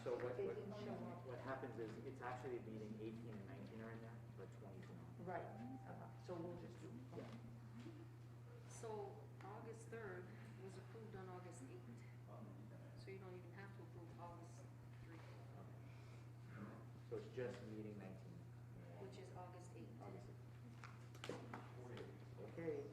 So what, They didn't show up. what happens is, it's actually meeting 18 and 19 are in there, but 20's not. Right, so we'll just do. Yeah. So August 3rd was approved on August 8th, so you don't even have to approve August 3, So it's just meeting 19. which is August 8th. August 8th. Okay.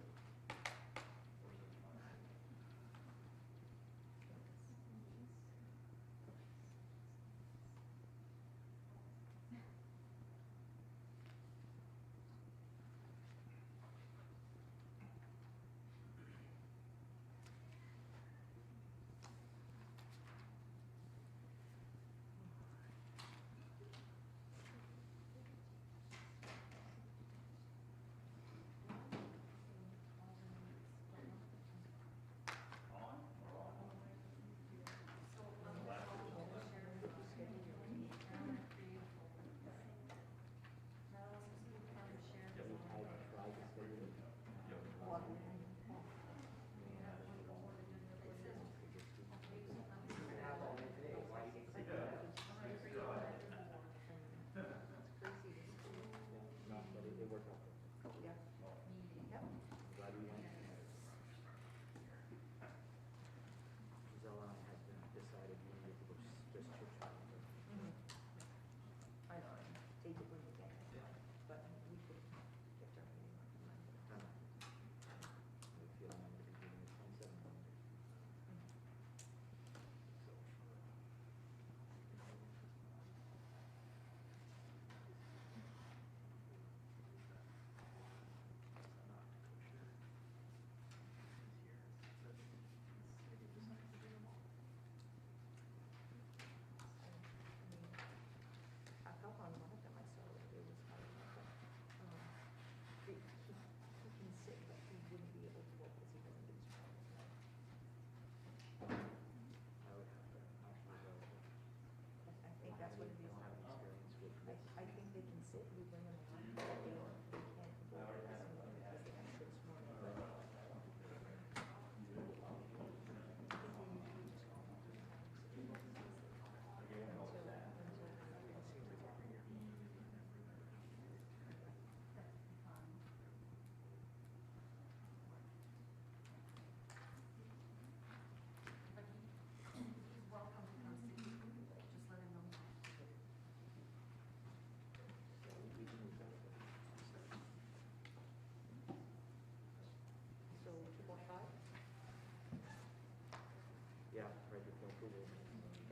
Yeah, right before approval.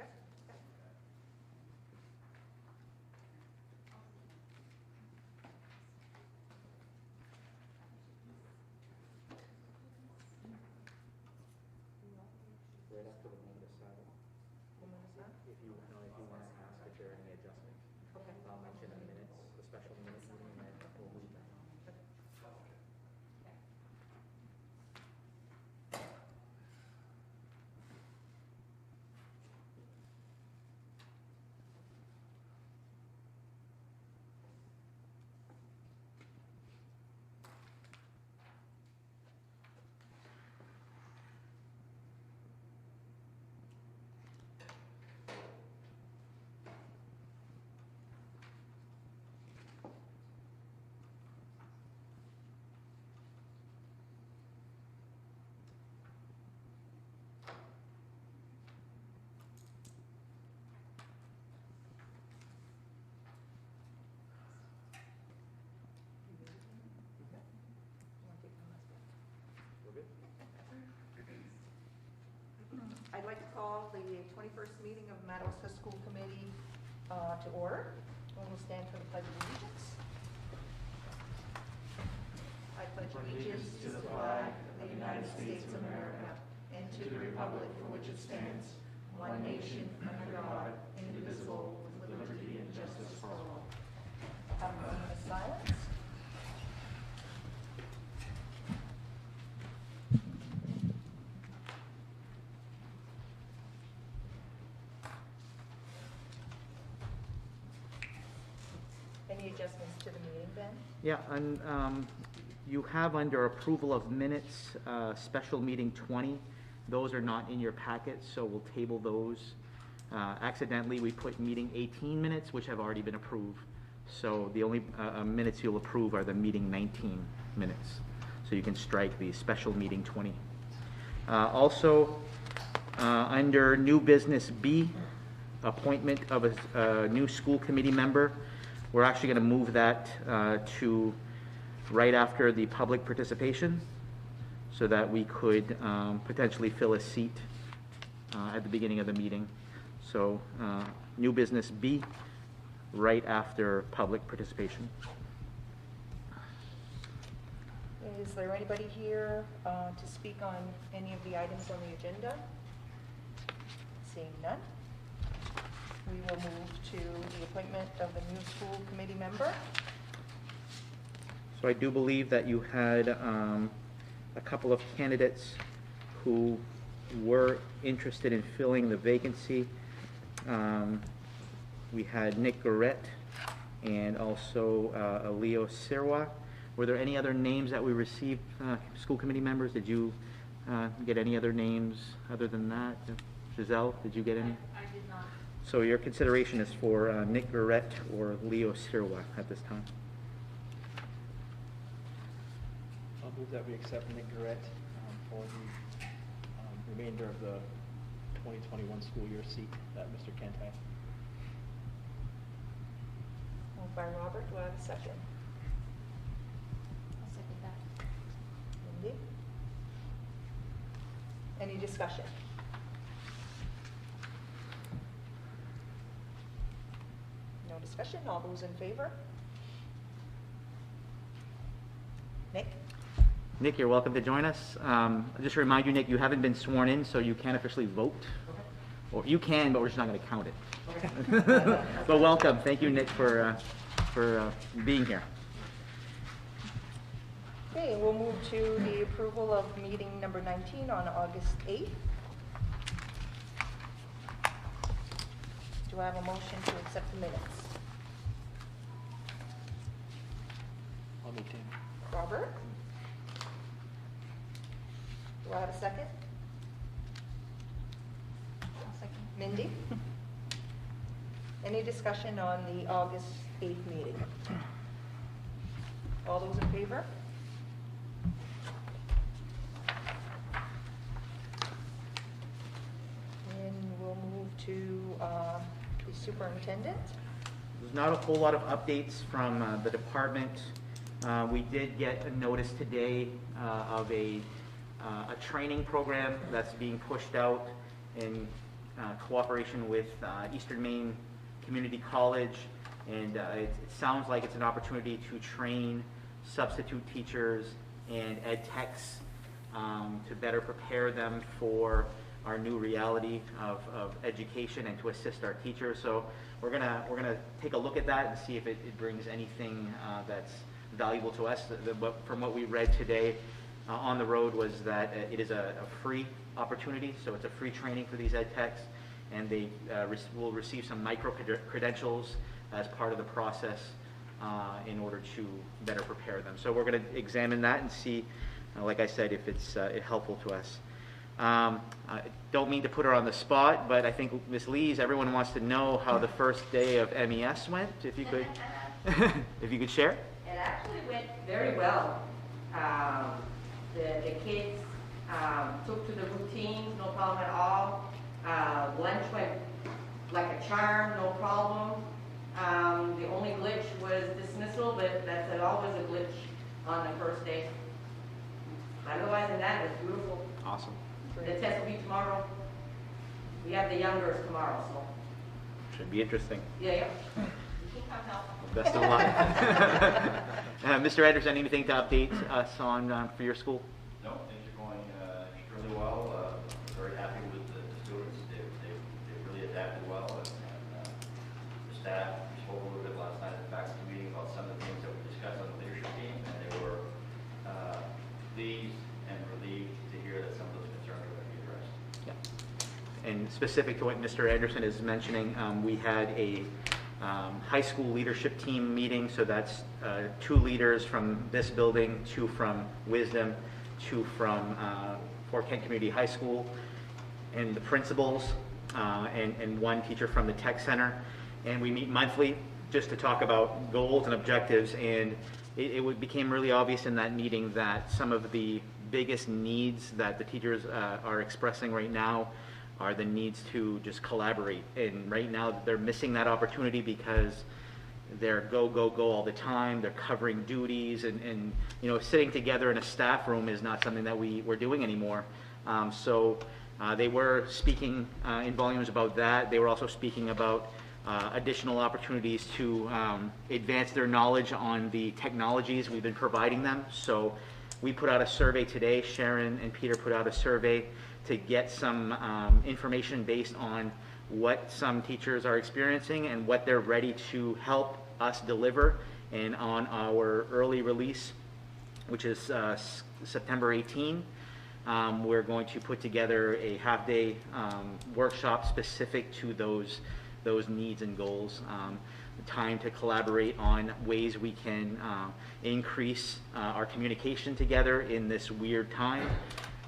Okay. Right after the one decided. If you want to ask if there are any adjustments. Okay. I'll mention in minutes, the special minutes meeting, and then we'll move that. We're good? I'd like to call the 21st meeting of Madawaska School Committee to order. And we'll stand for the Pledge of Allegiance. I pledge allegiance to the flag of the United States of America and to the republic for which it stands, one nation, under God, indivisible, with liberty and justice for all. Have a moment of silence. Any adjustments to the meeting, Ben? Yeah, and you have under approval of minutes, special meeting 20. Those are not in your packet, so we'll table those Accidentally, we put meeting 18 minutes, which have already been approved. So the only minutes you'll approve are the meeting 19 minutes. So you can strike the special meeting 20. Also, under new business B, appointment of a new school committee member, we're actually going to move that to right after the public participation so that we could potentially fill a seat at the beginning of the meeting. So new business B, right after public participation. Is there anybody here to speak on any of the items on the agenda? Seeing none, we will move to the appointment of the new school committee member. So I do believe that you had a couple of candidates who were interested in filling the vacancy. We had Nick Garrett and also Leo Sirwa. Were there any other names that we received, school committee members? Did you get any other names other than that? Giselle, did you get any? I did not. So your consideration is for Nick Garrett or Leo Sirwa at this time. I'll move that we accept Nick Garrett for the remainder of the 2021 school year seat that Mr. Kent had. Moved by Robert, do I have a second? I'll second that. Mindy? Any discussion? No discussion, all those in favor? Nick? Nick, you're welcome to join us. Just to remind you, Nick, you haven't been sworn in, so you can't officially vote. Or you can, but we're just not going to count it. But welcome. Thank you, Nick, for being here. Okay, we'll move to the approval of meeting number 19 on August 8th. Do I have a motion to accept the minutes? I'll move to. Robert? Do I have a second? Mindy? Any discussion on the August 8th meeting? All those in favor? And we'll move to the superintendent. There's not a whole lot of updates from the department. We did get a notice today of a training program that's being pushed out in cooperation with Eastern Maine Community College, and it sounds like it's an opportunity to train substitute teachers and ed techs to better prepare them for our new reality of education and to assist our teachers. So we're gonna take a look at that and see if it brings anything that's valuable to us. From what we read today on the road was that it is a free opportunity, so it's a free training for these ed techs, and they will receive some micro credentials as part of the process in order to better prepare them. So we're going to examine that and see, like I said, if it's helpful to us. I don't mean to put her on the spot, but I think Ms. Lees, everyone wants to know how the first day of MES went. If you could, if you could share. It actually went very well. The kids took to the routines, no problem at all. Lunch went like a charm, no problem. The only glitch was dismissal, but that's always a glitch on the first day. Otherwise than that, it's beautiful. Awesome. The test will be tomorrow. We have the youngers tomorrow, so. Should be interesting. Yeah. You can come help. Best of luck. Mr. Anderson, anything to update us on for your school? No, things are going extremely well. Very happy with the students. They really adapted well, and the staff. We spoke a little bit last night at the faculty meeting about some of the things that we discussed on the leadership team, and they were pleased and relieved to hear that some of those concerns are going to be addressed. Yeah. And specific to what Mr. Anderson is mentioning, we had a high school leadership team meeting, so that's 2 leaders from this building, 2 from Wisdom, 2 from Fort Kent Community High School, and the principals. and one teacher from the tech center. And we meet monthly just to talk about goals and objectives. And it became really obvious in that meeting that some of the biggest needs that the teachers are expressing right now are the needs to just collaborate. And right now they're missing that opportunity because they're go, go, go all the time. They're covering duties, and you know, sitting together in a staff room is not something that we're doing anymore. So they were speaking in volumes about that. They were also speaking about additional opportunities to advance their knowledge on the technologies we've been providing them. So we put out a survey today. Sharon and Peter put out a survey to get some information based on what some teachers are experiencing and what they're ready to help us deliver. And on our early release, which is September 18, we're going to put together a half-day workshop specific to those needs and goals. Time to collaborate on ways we can increase our communication together in this weird time,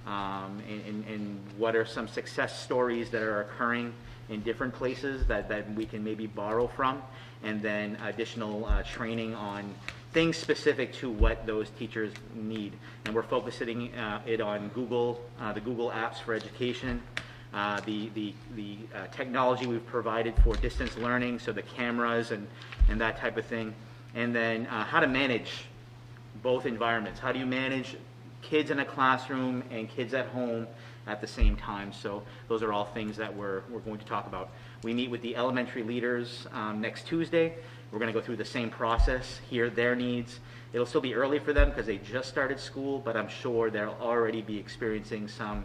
and what are some success stories that are occurring in different places that we can maybe borrow from, and then additional training on things specific to what those teachers need. And we're focusing it on Google, the Google apps for education, the technology we've provided for distance learning, so the cameras and that type of thing, and then how to manage both environments. How do you manage kids in a classroom and kids at home at the same time? So those are all things that we're going to talk about. We meet with the elementary leaders next Tuesday. We're going to go through the same process, hear their needs. It'll still be early for them because they just started school, but I'm sure they'll already be experiencing some,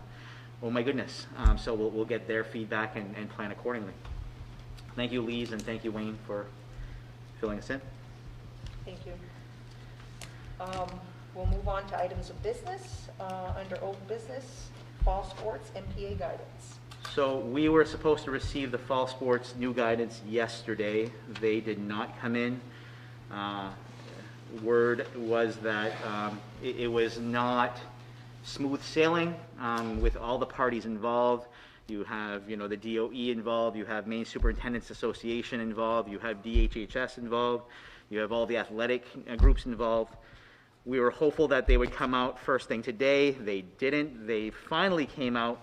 oh my goodness. So we'll get their feedback and plan accordingly. Thank you, Lise, and thank you, Wayne, for filling us in. Thank you. We'll move on to items of business. Under old business, fall sports, MPA guidance. So we were supposed to receive the fall sports new guidance yesterday. They did not come in. Word was that it was not smooth sailing with all the parties involved. You have, you know, the DOE involved. You have Maine Superintendents Association involved. You have DHHS involved. You have all the athletic groups involved. We were hopeful that they would come out first thing today. They didn't. They finally came out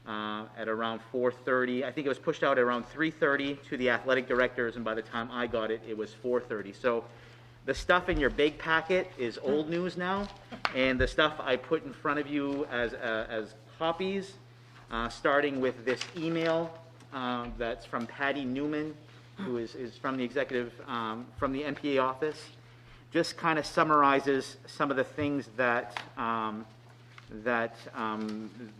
at around 4:30. I think it was pushed out at around 3:30 to the athletic directors, and by the time I got it, it was 4:30. So the stuff in your big packet is old news now, and the stuff I put in front of you as copies, starting with this email that's from Patty Newman, who is from the executive, from the MPA office, just kind of summarizes some of the things that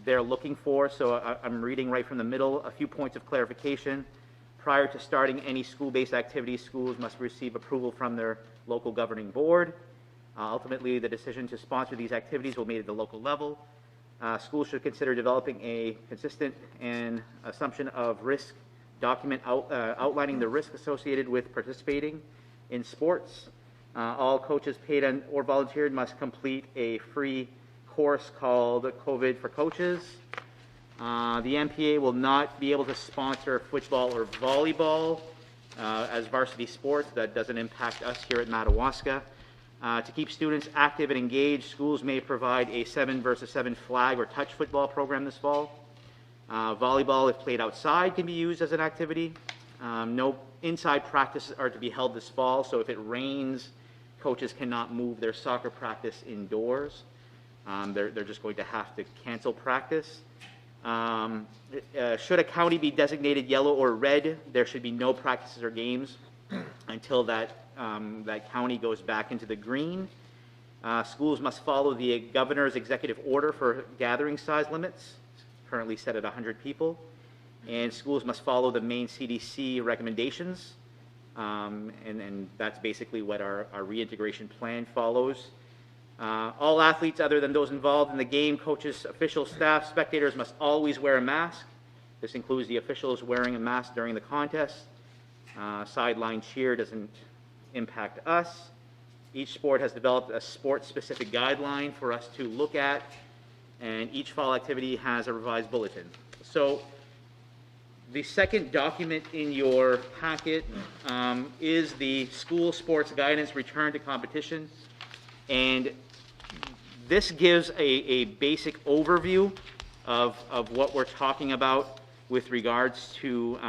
they're looking for. So I'm reading right from the middle, a few points of clarification. Prior to starting any school-based activities, schools must receive approval from their local governing board. Ultimately, the decision to sponsor these activities will be made at the local level. Schools should consider developing a consistent and assumption of risk document outlining the risk associated with participating in sports. All coaches paid or volunteered must complete a free course called COVID for Coaches. The MPA will not be able to sponsor football or volleyball as varsity sports. That doesn't impact us here at Madawaska. To keep students active and engaged, schools may provide a 7 versus 7 flag or touch football program this fall. Volleyball, if played outside, can be used as an activity. No inside practices are to be held this fall, so if it rains, coaches cannot move their soccer practice indoors. They're just going to have to cancel practice. Should a county be designated yellow or red, there should be no practices or games until that county goes back into the green. Schools must follow the governor's executive order for gathering size limits, currently set at 100 people. And schools must follow the Maine CDC recommendations. And that's basically what our reintegration plan follows. All athletes other than those involved in the game, coaches, officials, staff, spectators must always wear a mask. This includes the officials wearing a mask during the contest. Sideline cheer doesn't impact us. Each sport has developed a sport-specific guideline for us to look at, and each fall activity has a revised bulletin. So The second document in your packet is the school sports guidance return to competition. And this gives a basic overview of what we're talking about with regards to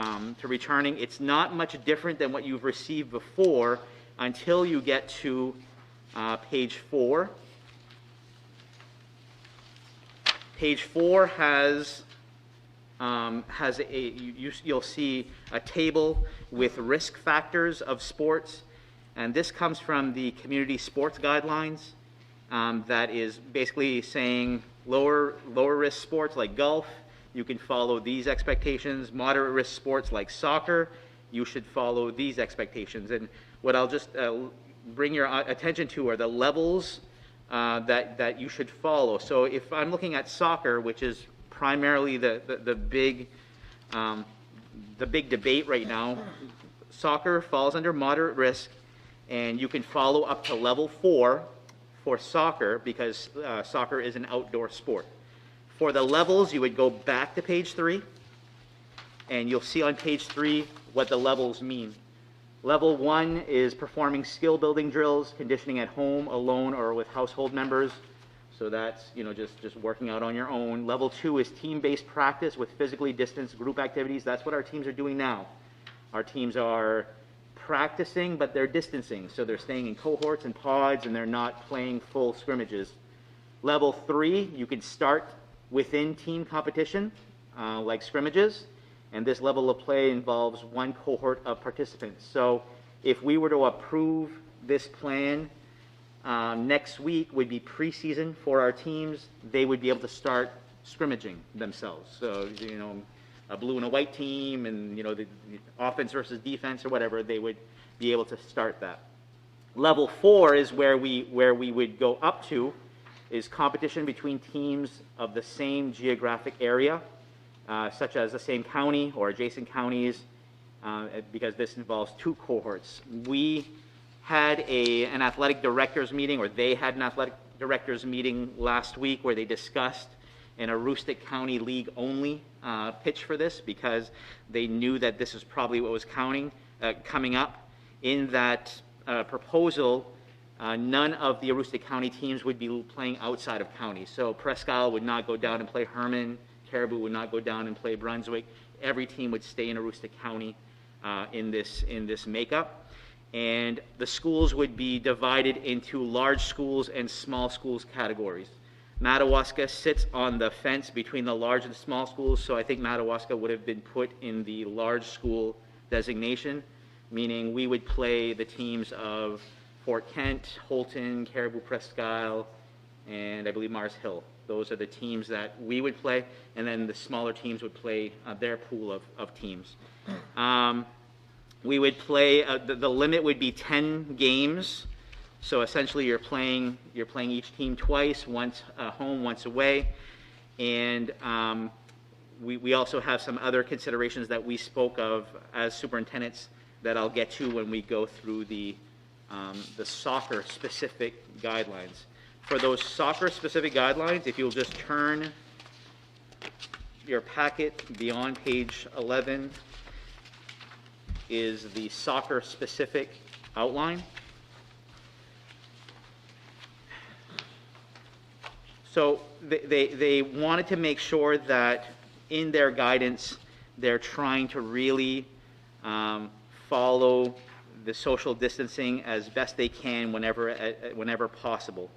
returning. It's not much different than what you've received before until you get to page 4. Page 4 you'll see a table with risk factors of sports, and this comes from the community sports guidelines. That is basically saying lower risk sports like golf, you can follow these expectations. Moderate risk sports like soccer, you should follow these expectations. And what I'll just bring your attention to are the levels that you should follow. So if I'm looking at soccer, which is primarily the big debate right now, soccer falls under moderate risk, and you can follow up to level 4 for soccer because soccer is an outdoor sport. For the levels, you would go back to page 3, and you'll see on page 3 what the levels mean. Level 1 is performing skill building drills, conditioning at home, alone, or with household members. So that's, just working out on your own. Level 2 is team-based practice with physically distanced group activities. That's what our teams are doing now. Our teams are practicing, but they're distancing. So they're staying in cohorts and pods, and they're not playing full scrimmages. Level 3, you can start within team competition, like scrimmages. And this level of play involves one cohort of participants. So if we were to approve this plan, next week would be preseason for our teams. They would be able to start scrimmaging themselves. So, a blue and a white team and, the offense versus defense or whatever, they would be able to start that. Level 4 is where we would go up to, is competition between teams of the same geographic area, such as the same county or adjacent counties, because this involves 2 cohorts. We had an athletic directors meeting, or they had an athletic directors meeting last week where they discussed an Aroostook County League only pitch for this, because they knew that this is probably what was coming up. In that proposal, none of the Aroostook County teams would be playing outside of county. So Presque Isle would not go down and play Herman. Caribou would not go down and play Brunswick. Every team would stay in Aroostook County in this makeup. And the schools would be divided into large schools and small schools categories. Madawaska sits on the fence between the large and small schools, so I think Madawaska would have been put in the large school designation, meaning we would play the teams of Fort Kent, Holton, Caribou, Presque Isle, and I believe Mars Hill. Those are the teams that we would play, and then the smaller teams would play their pool of teams. We would play, the limit would be 10 games, so essentially you're playing each team twice, once home, once away, and we also have some other considerations that we spoke of as superintendents that I'll get to when we go through the soccer-specific guidelines. For those soccer-specific guidelines, if you'll just turn your packet beyond page 11, is the soccer-specific outline. So they wanted to make sure that in their guidance, they're trying to really follow the social distancing as best they can whenever possible.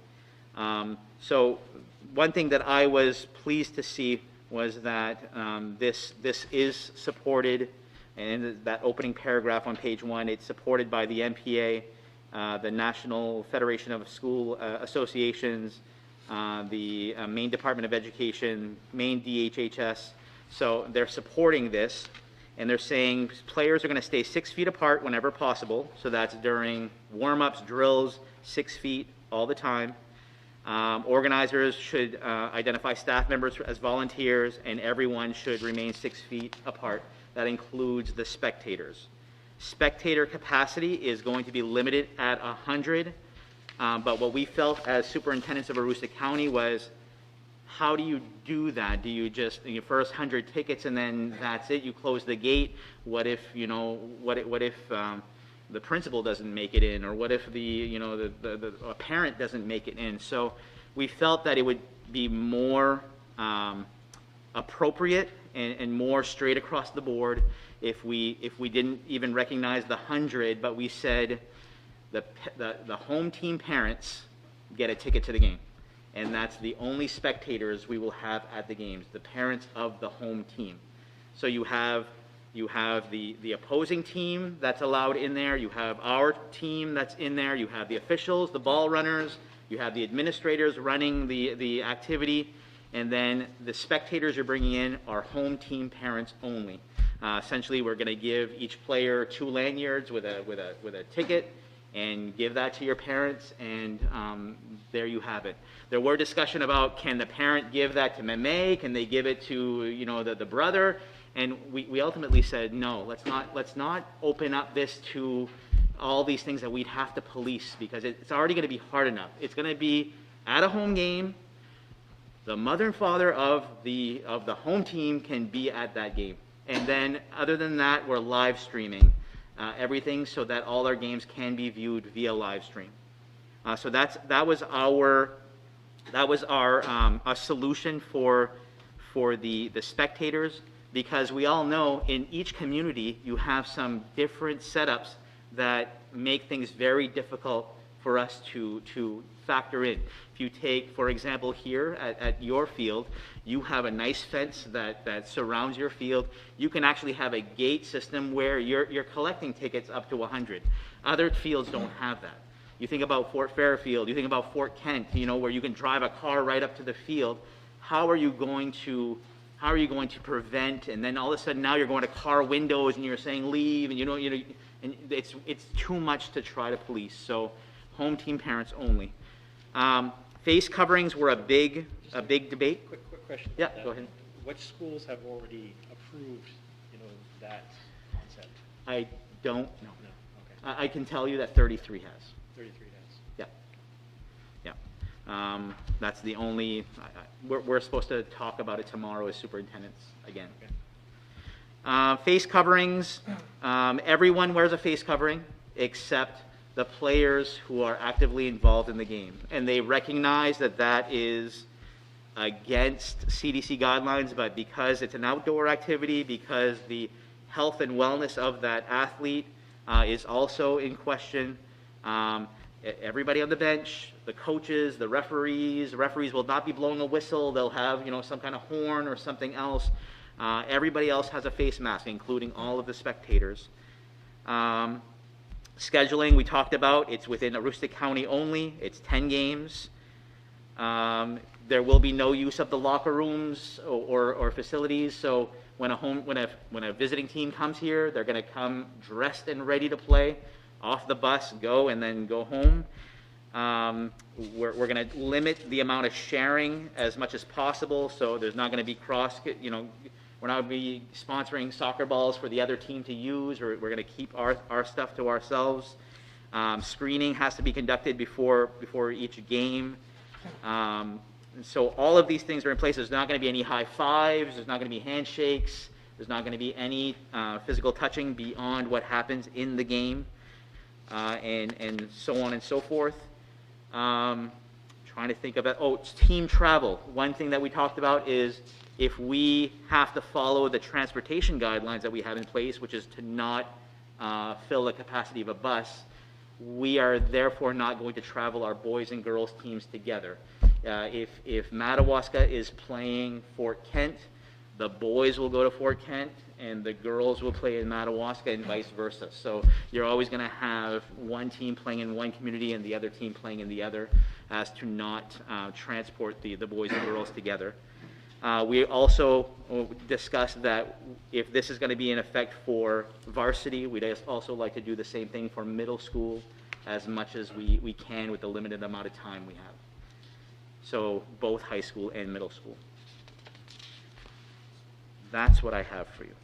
So one thing that I was pleased to see was that this is supported, and in that opening paragraph on page 1, it's supported by the NPA, the National Federation of School Associations, the Maine Department of Education, Maine DHHS. So they're supporting this, and they're saying players are going to stay 6 feet apart whenever possible. So that's during warm-ups, drills, 6 feet all the time. Organizers should identify staff members as volunteers, and everyone should remain 6 feet apart. That includes the spectators. Spectator capacity is going to be limited at 100, but what we felt as superintendents of Aroostook County was how do you do that? Do you just, your first 100 tickets and then that's it? You close the gate? What if, what if the principal doesn't make it in? Or what if a parent doesn't make it in? So we felt that it would be more appropriate and more straight across the board if we didn't even recognize the 100, but we said the home team parents get a ticket to the game. And that's the only spectators we will have at the games, the parents of the home team. So you have the opposing team that's allowed in there, you have our team that's in there, you have the officials, the ball runners, you have the administrators running the activity, and then the spectators you're bringing in are home team parents only. Essentially, we're going to give each player 2 lanyards with a ticket, and give that to your parents, and there you have it. There were discussion about, can the parent give that to Meme? Can they give it to the brother? And we ultimately said no. Let's not open up this to all these things that we'd have to police, because it's already going to be hard enough. It's going to be at a home game. The mother and father of the home team can be at that game, and then other than that, we're live streaming everything so that all our games can be viewed via live stream. So that was our a solution for the spectators, because we all know in each community you have some different setups that make things very difficult for us to factor in. If you take, for example, here at your field, you have a nice fence that surrounds your field. You can actually have a gate system where you're collecting tickets up to 100. Other fields don't have that. You think about Fort Fairfield, you think about Fort Kent, where you can drive a car right up to the field. How are you going to prevent, and then all of a sudden now you're going to car windows and you're saying leave, and and it's too much to try to police. So home team parents only. Face coverings were a big debate. Quick question. Yeah, go ahead. Which schools have already approved, that concept? I don't know. No, okay. I can tell you that 33 has. 33 has. Yeah. That's the only, we're supposed to talk about it tomorrow as superintendents again. Okay. Face coverings, everyone wears a face covering except the players who are actively involved in the game. And they recognize that is against CDC guidelines, but because it's an outdoor activity, because the health and wellness of that athlete is also in question, everybody on the bench, the coaches, the referees will not be blowing a whistle. They'll have, some kind of horn or something else. Everybody else has a face mask, including all of the spectators. Scheduling, we talked about, it's within Aroostook County only. It's 10 games. There will be no use of the locker rooms or facilities. So when a visiting team comes here, they're going to come dressed and ready to play, off the bus, go, and then go home. We're going to limit the amount of sharing as much as possible. So there's not going to be we're not going to be sponsoring soccer balls for the other team to use, or we're going to keep our stuff to ourselves. Screening has to be conducted before each game. So all of these things are in place. There's not going to be any high fives. There's not going to be handshakes. There's not going to be any physical touching beyond what happens in the game, and so on and so forth. Trying to think about, it's team travel. One thing that we talked about is if we have to follow the transportation guidelines that we have in place, which is to not fill the capacity of a bus, we are therefore not going to travel our boys and girls teams together. If Madawaska is playing Fort Kent, the boys will go to Fort Kent and the girls will play in Madawaska and vice versa. So you're always going to have one team playing in one community and the other team playing in the other, as to not transport the boys and girls together. We also discussed that if this is going to be in effect for varsity, we'd also like to do the same thing for middle school as much as we can with the limited amount of time we have. So both high school and middle school. That's what I have for you.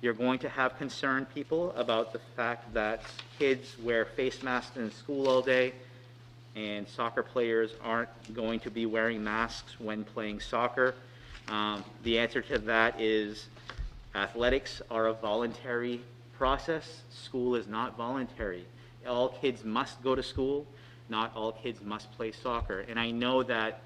You're going to have concerned people about the fact that kids wear face masks in school all day. and soccer players aren't going to be wearing masks when playing soccer. The answer to that is athletics are a voluntary process. School is not voluntary. All kids must go to school. Not all kids must play soccer. And I know that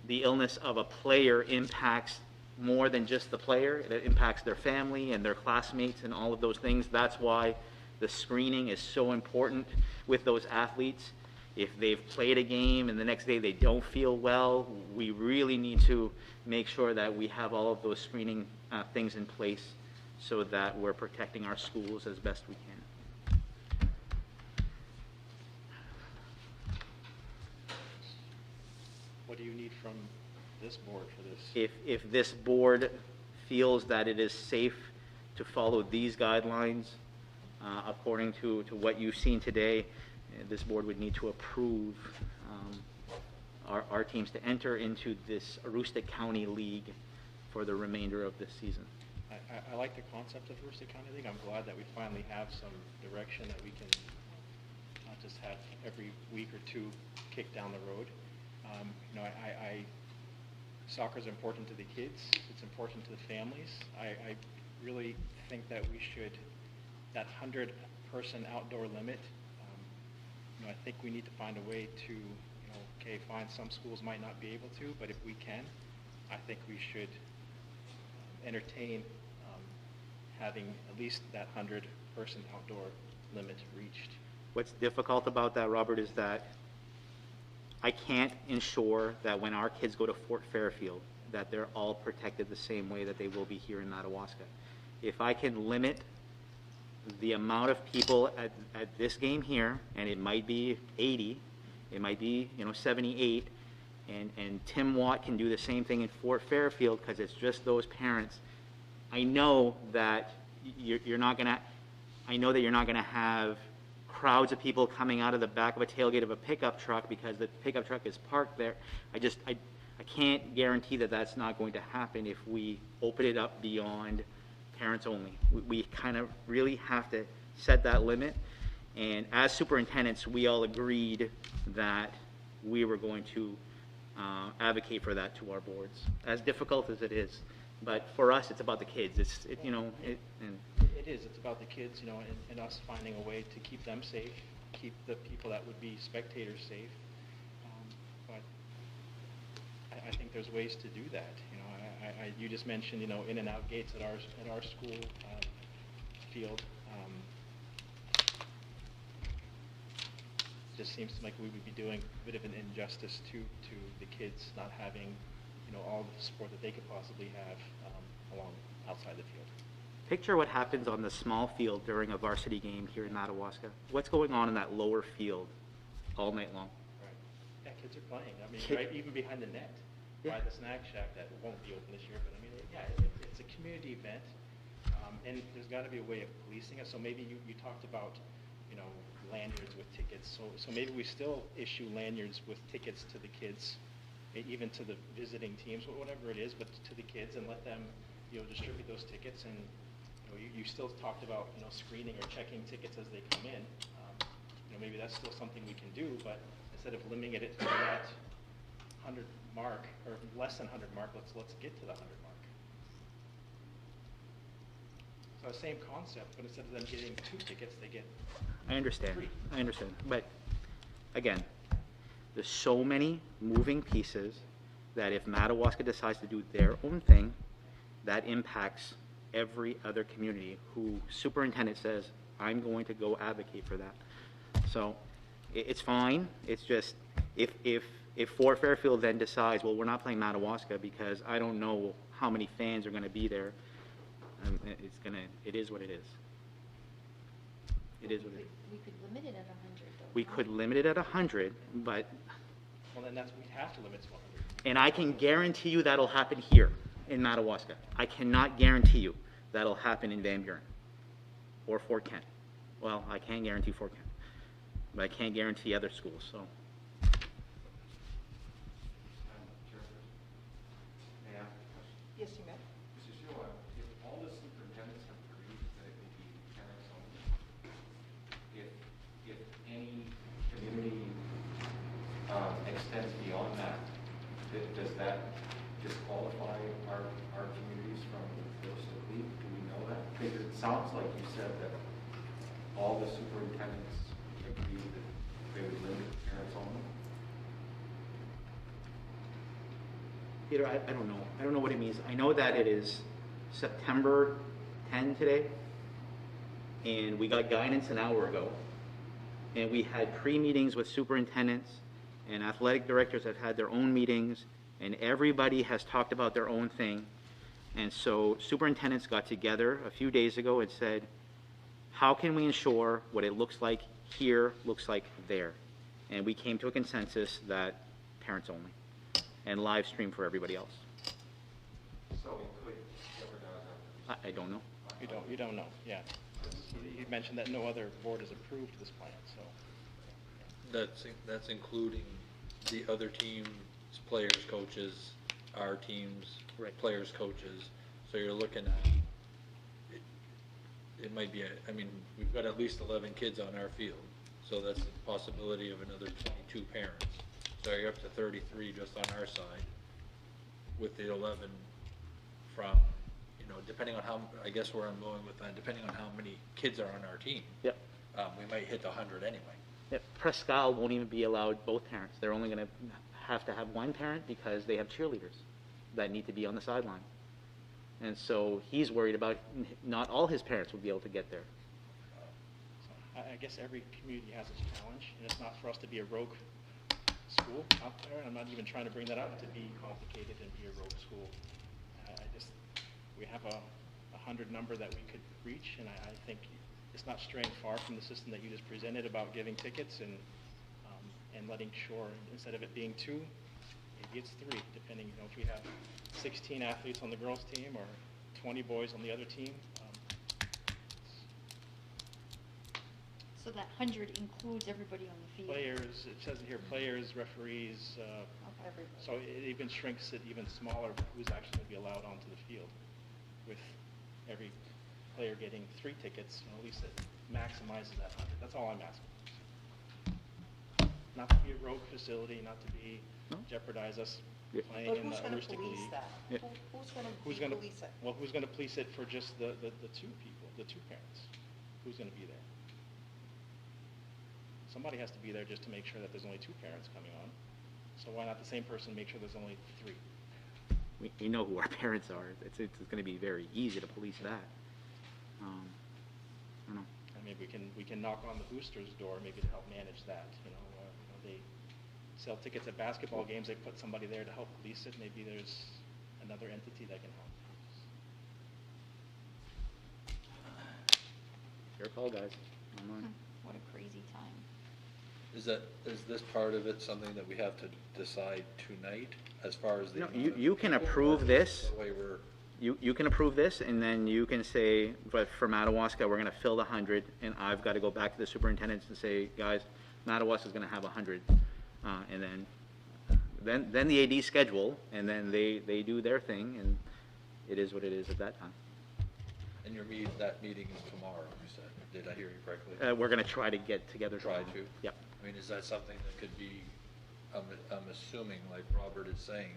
the illness of a player impacts more than just the player. It impacts their family and their classmates and all of those things. That's why the screening is so important with those athletes. If they've played a game and the next day they don't feel well, we really need to make sure that we have all of those screening things in place so that we're protecting our schools as best we can. What do you need from this board for this? If this board feels that it is safe to follow these guidelines, according to what you've seen today, this board would need to approve our teams to enter into this Aroostook County League for the remainder of this season. I like the concept of the Aroostook County League. I'm glad that we finally have some direction that we can not just have every week or two kick down the road. Soccer is important to the kids. It's important to the families. I really think that we should, that 100-person outdoor limit, I think we need to find a way to, okay, fine, some schools might not be able to, but if we can, I think we should entertain having at least that 100-person outdoor limit reached. What's difficult about that, Robert, is that I can't ensure that when our kids go to Fort Fairfield that they're all protected the same way that they will be here in Madawaska. If I can limit the amount of people at this game here, and it might be 80, it might be 78, and Tim Watt can do the same thing in Fort Fairfield because it's just those parents. I know that you're not gonna have crowds of people coming out of the back of a tailgate of a pickup truck because the pickup truck is parked there. I can't guarantee that that's not going to happen if we open it up beyond parents only. We kind of really have to set that limit, and as superintendents we all agreed that we were going to advocate for that to our boards, as difficult as it is. But for us, it's about the kids. It is. It's about the kids, and us finding a way to keep them safe, keep the people that would be spectators safe. But I think there's ways to do that. You just mentioned, in and out gates at our school field. Just seems like we would be doing a bit of an injustice to the kids not having, all the support that they could possibly have along outside the field. Picture what happens on the small field during a varsity game here in Madawaska. What's going on in that lower field all night long? Right. Yeah, kids are playing. Right, even behind the net, by the snack shack that won't be open this year. But it's a community event, and there's got to be a way of policing it. So maybe you talked about, lanyards with tickets. So maybe we still issue lanyards with tickets to the kids, even to the visiting teams, whatever it is, but to the kids, and let them, distribute those tickets. And you still talked about, screening or checking tickets as they come in. Maybe that's still something we can do, but instead of limiting it to that 100 mark or less than 100 mark, let's get to the 100 mark. So same concept, but instead of them getting 2 tickets, they get I understand. 3. I understand. But again, there's so many moving pieces that if Madawaska decides to do their own thing, that impacts every other community who superintendent says, I'm going to go advocate for that. So it's fine. It's just if Fort Fairfield then decides, well, we're not playing Madawaska because I don't know how many fans are going to be there, it is what it is. It is what it is. We could limit it at 100, though. We could limit it at 100, but, Well, then we have to limit to 100. and I can guarantee you that'll happen here in Madawaska. I cannot guarantee you that'll happen in Van Buren or Fort Kent. Well, I can guarantee Fort Kent, but I can't guarantee other schools, so. May I ask a question? Yes, you may. Mr. Shua, if all the superintendents have agreed that it would be parents only, if any community sounds like you said that all the superintendents agreed that they would limit parents only. Peter, I don't know. I don't know what it means. I know that it is September 10 today, and we got guidance an hour ago, and we had pre-meetings with superintendents, and athletic directors have had their own meetings, and everybody has talked about their own thing. And so superintendents got together a few days ago and said, how can we ensure what it looks like here looks like there? And we came to a consensus that parents only, and live stream for everybody else. So it could jeopardize I don't know. You don't know, yeah. You mentioned that no other board has approved this plan, so. That's including the other teams, players, coaches, our teams, Right. players, coaches. So you're looking at, it might be, I mean, we've got at least 11 kids on our field. So that's the possibility of another 22 parents. So you're up to 33 just on our side with the 11 from, you know, depending on how, I guess where I'm going with that, depending on how many kids are on our team. Yep. We might hit the 100 anyway. Yep. Prescal won't even be allowed both parents. They're only going to have one parent because they have cheerleaders that need to be on the sideline. And so he's worried about not all his parents will be able to get there. So I guess every community has its challenge, and it's not for us to be a rogue school out there. I'm not even trying to bring that up to be complicated and be a rogue school. We have a 100 number that we could reach, and I think it's not straying far from the system that you just presented about giving tickets and letting sure, instead of it being 2, maybe it's 3, depending, you know, if we have 16 athletes on the girls team or 20 boys on the other team. So that 100 includes everybody on the field? Players, it says here, players, referees, Everybody. so it even shrinks it even smaller who's actually going to be allowed onto the field. With every player getting 3 tickets, you know, at least it maximizes that 100. That's all I'm asking. Not to be a rogue facility, not to be jeopardize us Yeah. playing But in who's the going to Heuristic police League. that? Yeah. Who's going to police it? Well, who's going to police it for just the 2 people, the 2 parents? Who's going to be there? Somebody has to be there just to make sure that there's only 2 parents coming on. So why not the same person make sure there's only 3? We know who our parents are. It's going to be very easy to police that. I don't know. And maybe we can knock on the boosters' door maybe to help manage that. You know, they sell tickets at basketball games. They put somebody there to help police it. Maybe there's another entity that can help. Your call, guys. I'm on. What a crazy time. Is this part of it something that we have to decide tonight as far as the? No, you can approve this. The way we're, You can approve this, and then you can say, but for Madawaska, we're going to fill the 100, and I've got to go back to the superintendents and say, guys, Madawaska's going to have 100, and then the AD schedule, and then they do their thing, and it is what it is at that time. and that meeting is tomorrow, you said. Did I hear you correctly? We're going to try to get together. Try tomorrow. to? Yep. I mean, is that something that could be, I'm assuming, like Robert is saying,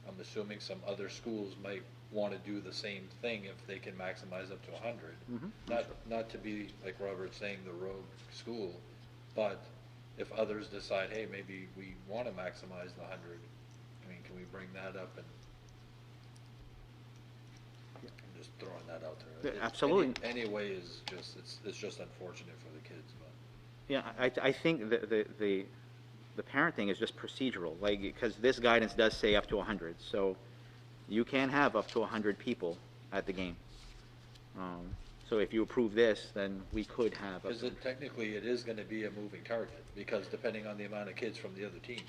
I'm assuming some other schools might want to do the same thing if they can maximize up to 100. Mhm. Not to be, like Robert's saying, the rogue school, but if others decide, hey, maybe we want to maximize the 100, I mean, can we bring that up and I'm just throwing that out there. Yeah, absolutely. Anyway, is just, it's just unfortunate for the kids, but. Yeah, I think the parent thing is just procedural, like, because this guidance does say up to 100, so you can have up to 100 people at the game. So if you approve this, then we could have. Because technically, it is going to be a moving target, because depending on the amount of kids from the other team.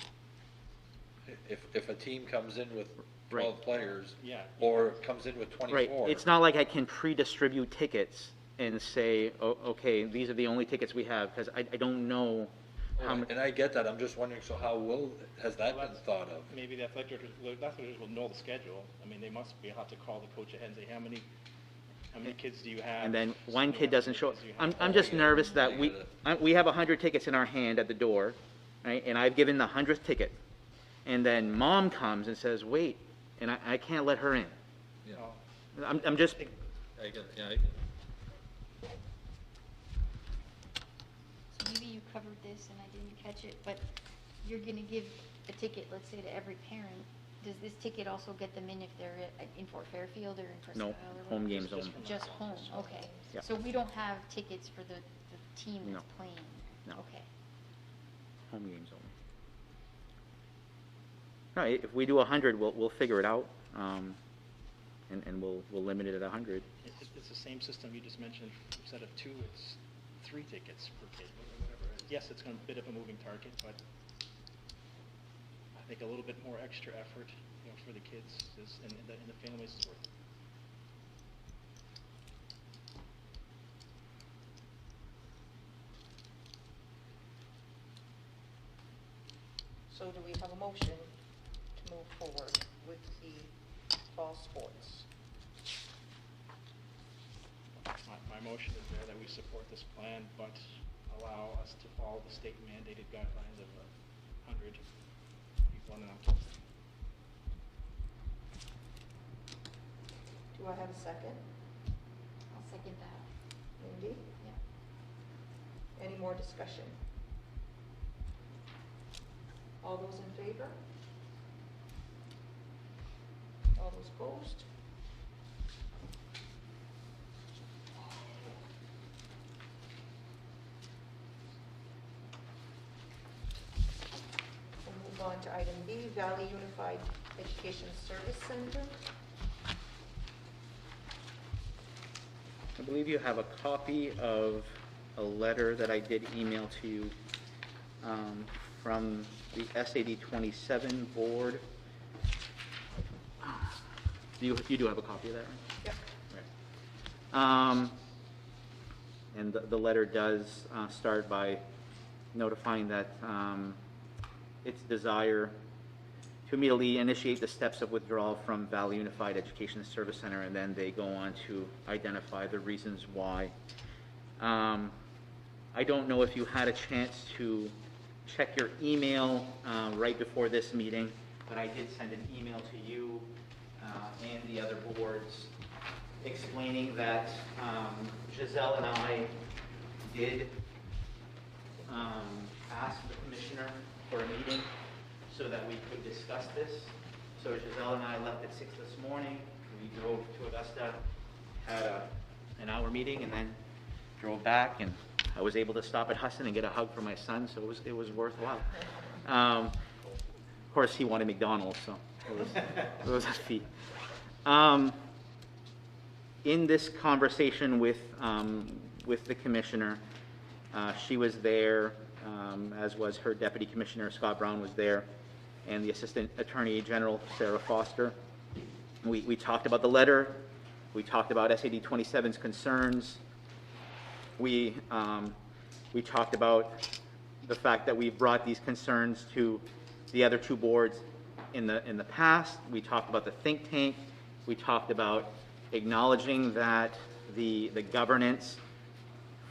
If a team comes in with 12 Right. players, Yeah. or comes in with 24. Right, it's not like I can pre-distribute tickets and say, oh, okay, these are the only tickets we have, because I don't know how many. And I get that, I'm just wondering, so how has that Well, been that's- thought of? Maybe the athletic directors will know the schedule. I mean, they must have to call the coach ahead and say, how many kids do you have? And then So one many kid doesn't show up. kids do you have? I'm just yeah, nervous I that get it. we have 100 tickets in our hand at the door, right? And I've given the 100th ticket, and then mom comes and says, wait, and I can't let her in. Yeah, Oh, I'm just, I get it, yeah, I get it. maybe you covered this and I didn't catch it, but you're gonna give a ticket, let's say, to every parent. Does this ticket also get them in if they're in Fort Fairfield or in Presque No, Isle or home whatever? games only. Just home, okay. Yeah. So we don't have tickets for the team that's No. playing? No. Okay. Home games only. No, if we do 100, we'll figure it out, and we'll limit it at 100. It's the same system you just mentioned. Instead of 2, it's 3 tickets per kid, or whatever. Yes, it's going to be a bit of a moving target, but I think a little bit more extra effort, for the kids and the families is worth it. So do we have a motion to move forward with the fall sports? My motion is there that we support this plan, but allow us to follow the state mandated guidelines of 100 people on an outdoor. Do I have a second? I'll second that. Mindy? Yeah. Any more discussion? All those in favor? All those opposed? We'll move on to item B, Valley Unified Education Service Center. I believe you have a copy of a letter that I did email to you from the SAD 27 board. You do have a copy of that, right? Yep. Right. And the letter does start by notifying that its desire to immediately initiate the steps of withdrawal from Valley Unified Education Service Center, and then they go on to identify the reasons why. I don't know if you had a chance to check your email right before this meeting, but I did send an email to you and the other boards explaining that Giselle and I did ask the commissioner for a meeting so that we could discuss this. So Giselle and I left at 6 this morning. We drove to Augusta, had an hour meeting, and then drove back, and I was able to stop at Huston and get a hug from my son, so it was worthwhile. Of course, he wanted McDonald's, so it was a feat. In this conversation with the commissioner, she was there, as was her deputy commissioner, Scott Brown was there, and the Assistant Attorney General, Sarah Foster. We talked about the letter. We talked about SAD 27's concerns. We talked about the fact that we brought these concerns to the other 2 boards in the past. We talked about the think tank. We talked about acknowledging that the governance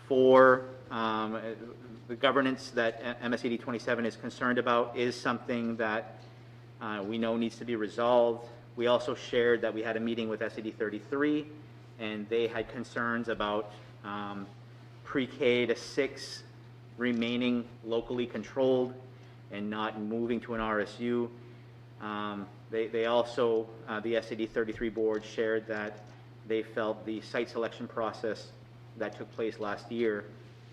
for the governance that MSAD 27 is concerned about is something that we know needs to be resolved. We also shared that we had a meeting with SAD 33, and they had concerns about pre-K to 6 remaining locally controlled and not moving to an RSU. They also, the SAD 33 board shared that they felt the site selection process that took place last year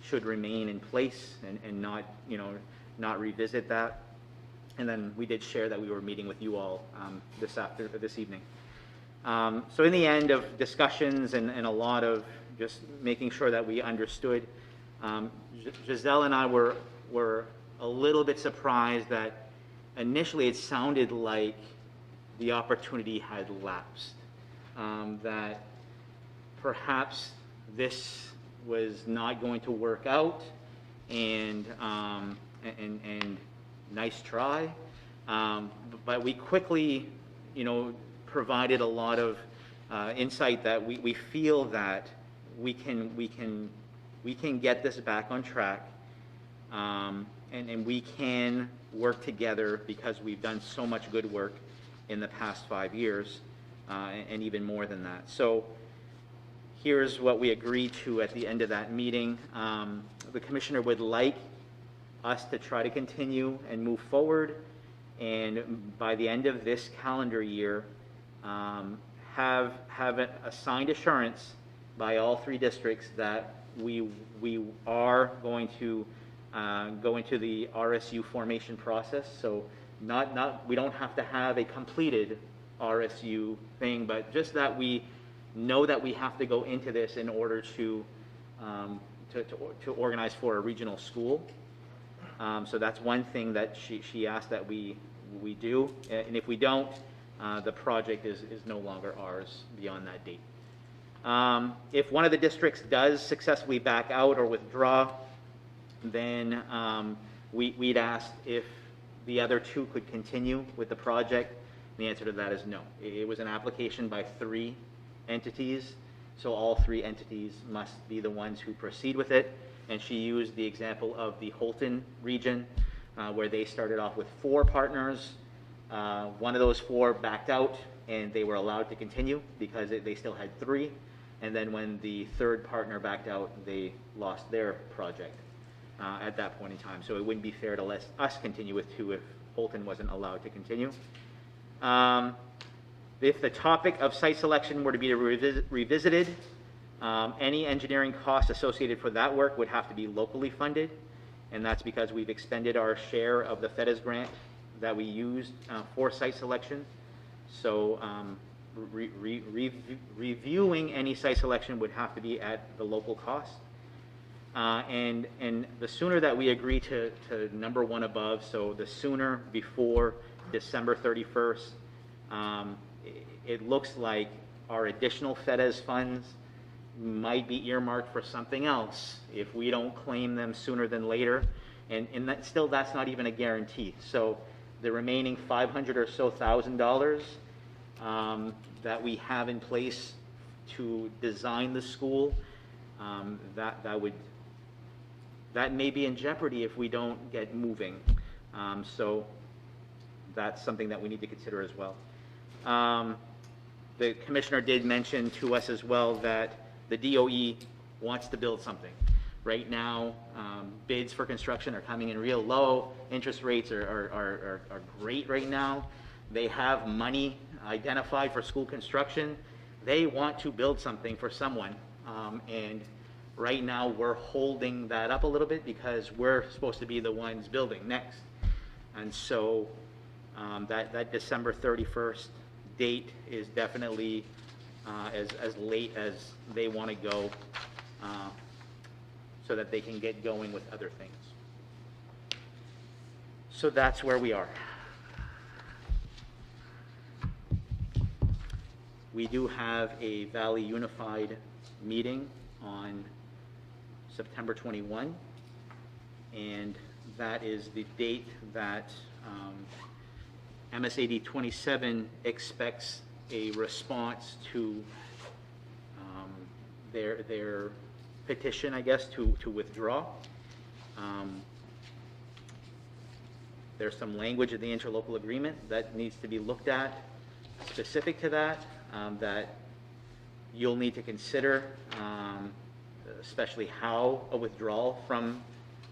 should remain in place and not, not revisit that. And then we did share that we were meeting with you all this evening. So in the end of discussions and a lot of just making sure that we understood, Giselle and I were a little bit surprised that initially it sounded like the opportunity had lapsed, that perhaps this was not going to work out, and nice try, but we quickly, provided a lot of insight that we feel that we can get this back on track, and we can work together because we've done so much good work in the past 5 years, and even more than that. So here's what we agreed to at the end of that meeting. The commissioner would like us to try to continue and move forward, and by the end of this calendar year, have a signed assurance by all three districts that we are going to go into the RSU formation process. So we don't have to have a completed RSU thing, but just that we know that we have to go into this in order to organize for a regional school. So that's one thing that she asked that we do, and if we don't, the project is no longer ours beyond that date. If one of the districts does successfully back out or withdraw, then we'd ask if the other two could continue with the project. The answer to that is no. It was an application by 3 entities, so all 3 entities must be the ones who proceed with it. And she used the example of the Holton region, where they started off with 4 partners. One of those 4 backed out, and they were allowed to continue because they still had 3. And then when the 3rd partner backed out, they lost their project at that point in time. So it wouldn't be fair to let us continue with 2 if Holton wasn't allowed to continue. If the topic of site selection were to be revisited, any engineering costs associated for that work would have to be locally funded, and that's because we've expended our share of the FEDES grant that we used for site selection. So reviewing any site selection would have to be at the local cost. And the sooner that we agree to number 1 above, so the sooner before December 31st, it looks like our additional FEDES funds might be earmarked for something else if we don't claim them sooner than later. And that's not even a guarantee. So the remaining $500,000 or so that we have in place to design the school, that may be in jeopardy if we don't get moving. So that's something that we need to consider as well. The commissioner did mention to us as well that the DOE wants to build something. Right now, bids for construction are coming in real low. Interest rates are great right now. They have money identified for school construction. They want to build something for someone. And right now, we're holding that up a little bit because we're supposed to be the ones building next. And so that December 31st date is definitely as late as they want to go, so that they can get going with other things. So that's where we are. We do have a Valley Unified meeting on September 21, and that is the date that MSAD 27 expects a response to their petition, I guess, to withdraw. There's some language in the interlocal agreement that needs to be looked at specific to that, that you'll need to consider, especially how a withdrawal from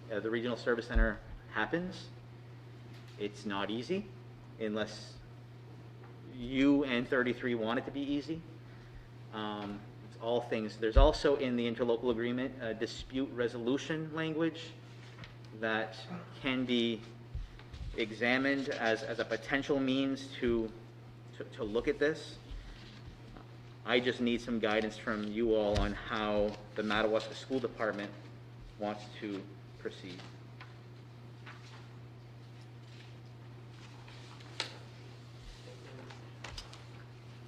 the Regional Service Center happens. It's not easy unless you and 33 want it to be easy. It's all things. There's also in the interlocal agreement a dispute resolution language that can be examined as a potential means to look at this. I just need some guidance from you all on how the Madawaska School Department wants to proceed.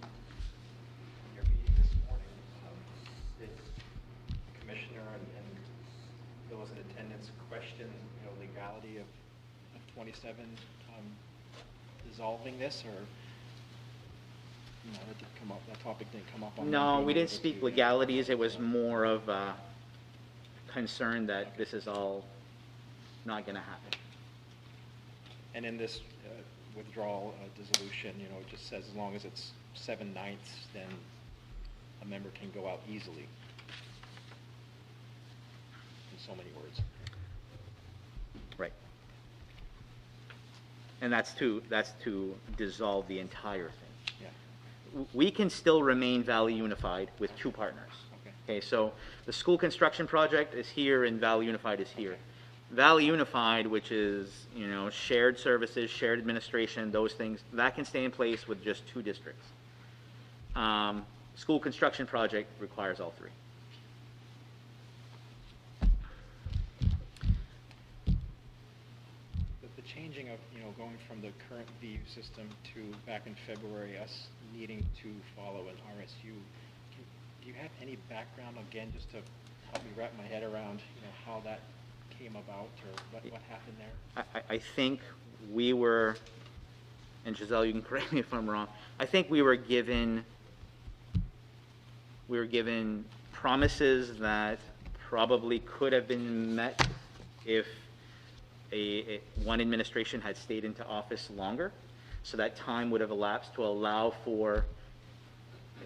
In your meeting this morning, did the commissioner and those in attendance question, legality of 27 dissolving this, or that didn't come up? That topic didn't come up on. No, we didn't speak legalities. It was more of a concern that this is all not going to happen. And in this withdrawal dissolution, it just says as long as it's 7/9, then a member can go out easily. In so many words. Right. And that's to dissolve the entire thing. Yeah. We can still remain Valley Unified with two partners. Okay, so the school construction project is here and Valley Unified is here. Valley Unified, which is, you know, shared services, shared administration, those things, that can stay in place with just two districts. School construction project requires all three. The changing of, you know, going from the current VU system to back in February, us needing to follow an RSU, do you have any background, again, just to help me wrap my head around, you know, how that came about or what happened there? I think we were, and Giselle, you can correct me if I'm wrong, I think we were given promises that probably could have been met if one administration had stayed into office longer. So that time would have elapsed to allow for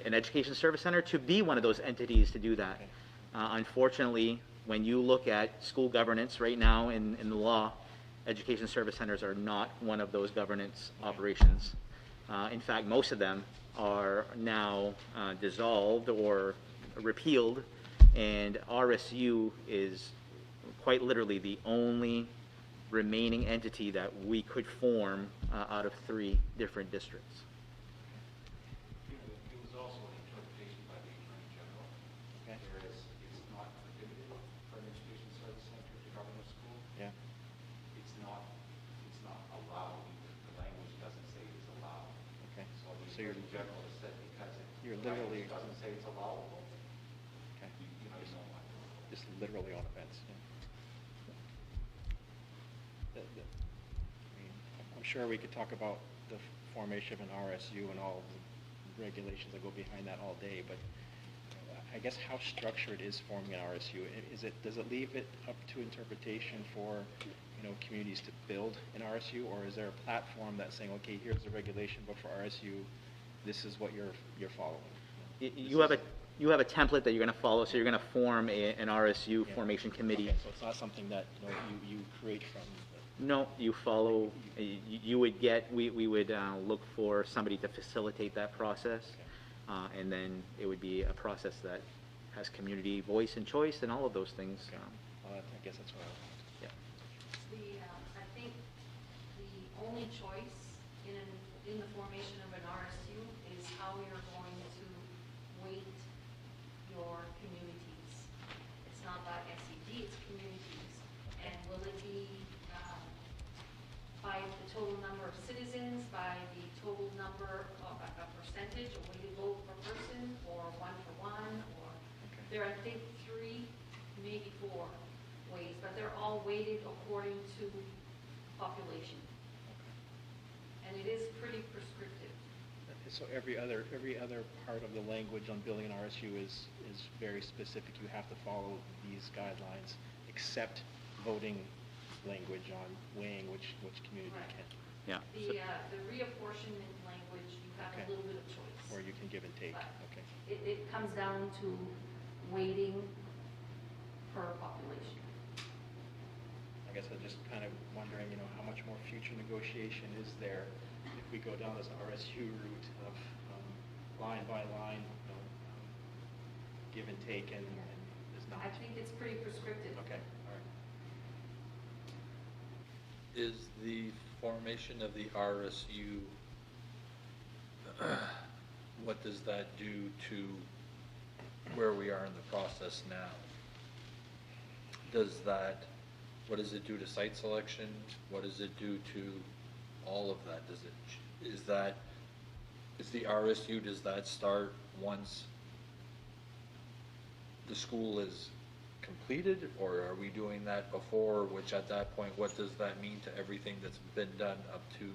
an education service center to be one of those entities to do that. Unfortunately, when you look at school governance right now in the law, education service centers are not one of those governance operations. In fact, most of them are now dissolved or repealed, and RSU is quite literally the only remaining entity that we could form out of 3 different districts. It was also an interpretation by the Attorney General. Okay. Whereas it's not prohibited for an education service center to govern a school. Yeah. It's not allowed. The language doesn't say it's allowed. Okay. So the So you're- Attorney General has said because You're the language literally- doesn't say it's allowable, Okay. you know what. Just literally on a fence. Yeah. I mean, I'm sure we could talk about the formation of an RSU and all the regulations that go behind that all day, but I guess how structured is forming an RSU? Does it leave it up to interpretation for, you know, communities to build an RSU, or is there a platform that's saying, okay, here's the regulation, but for RSU, this is what you're following? You have a template that you're going to follow, so you're going to form an RSU Yeah. formation committee. Okay, so it's not something that, you know, you create from. No, you follow, you would get, we would look for somebody to facilitate that process, and then it would be a process that has community voice and choice and all of those things. Okay. Well, I guess that's what I want. Yeah. I think the only choice in the formation of an RSU is how you're going to weight your communities. It's not about SED, it's communities. And will it be by the total number of citizens, by the total number of a percentage, a weighted vote per person, or 1-for-1, or there are, I think, 3, maybe 4 ways, but they're all weighted according to population. And it is pretty prescriptive. So every other part of the language on building an RSU is very specific. You have to follow these guidelines, except voting language on weighing which community Right. can, Yeah. The reapportionment language, you have Okay. a little bit of choice. or you can give and take. But Okay. It comes down to weighting per population. I guess I'm just kind of wondering, you know, how much more future negotiation is there if we go down this RSU route of line by line, you know, give and take, and there's not. I think it's pretty prescriptive. Okay, all right. Is the formation of the RSU, what does that do to where we are in the process now? What does it do to site selection? What does it do to all of that? Is the RSU, does that start once the school is completed, or are we doing that before, which at that point, what does that mean to everything that's been done up to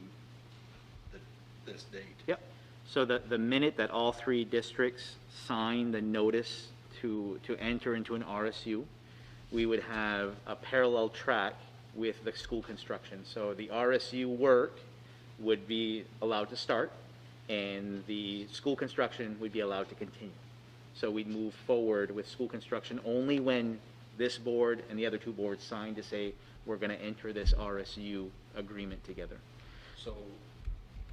this date? Yep. So the minute that all 3 districts sign the notice to enter into an RSU, we would have a parallel track with the school construction. So the RSU work would be allowed to start, and the school construction would be allowed to continue. So we'd move forward with school construction only when this board and the other two boards signed to say, we're going to enter this RSU agreement together. So,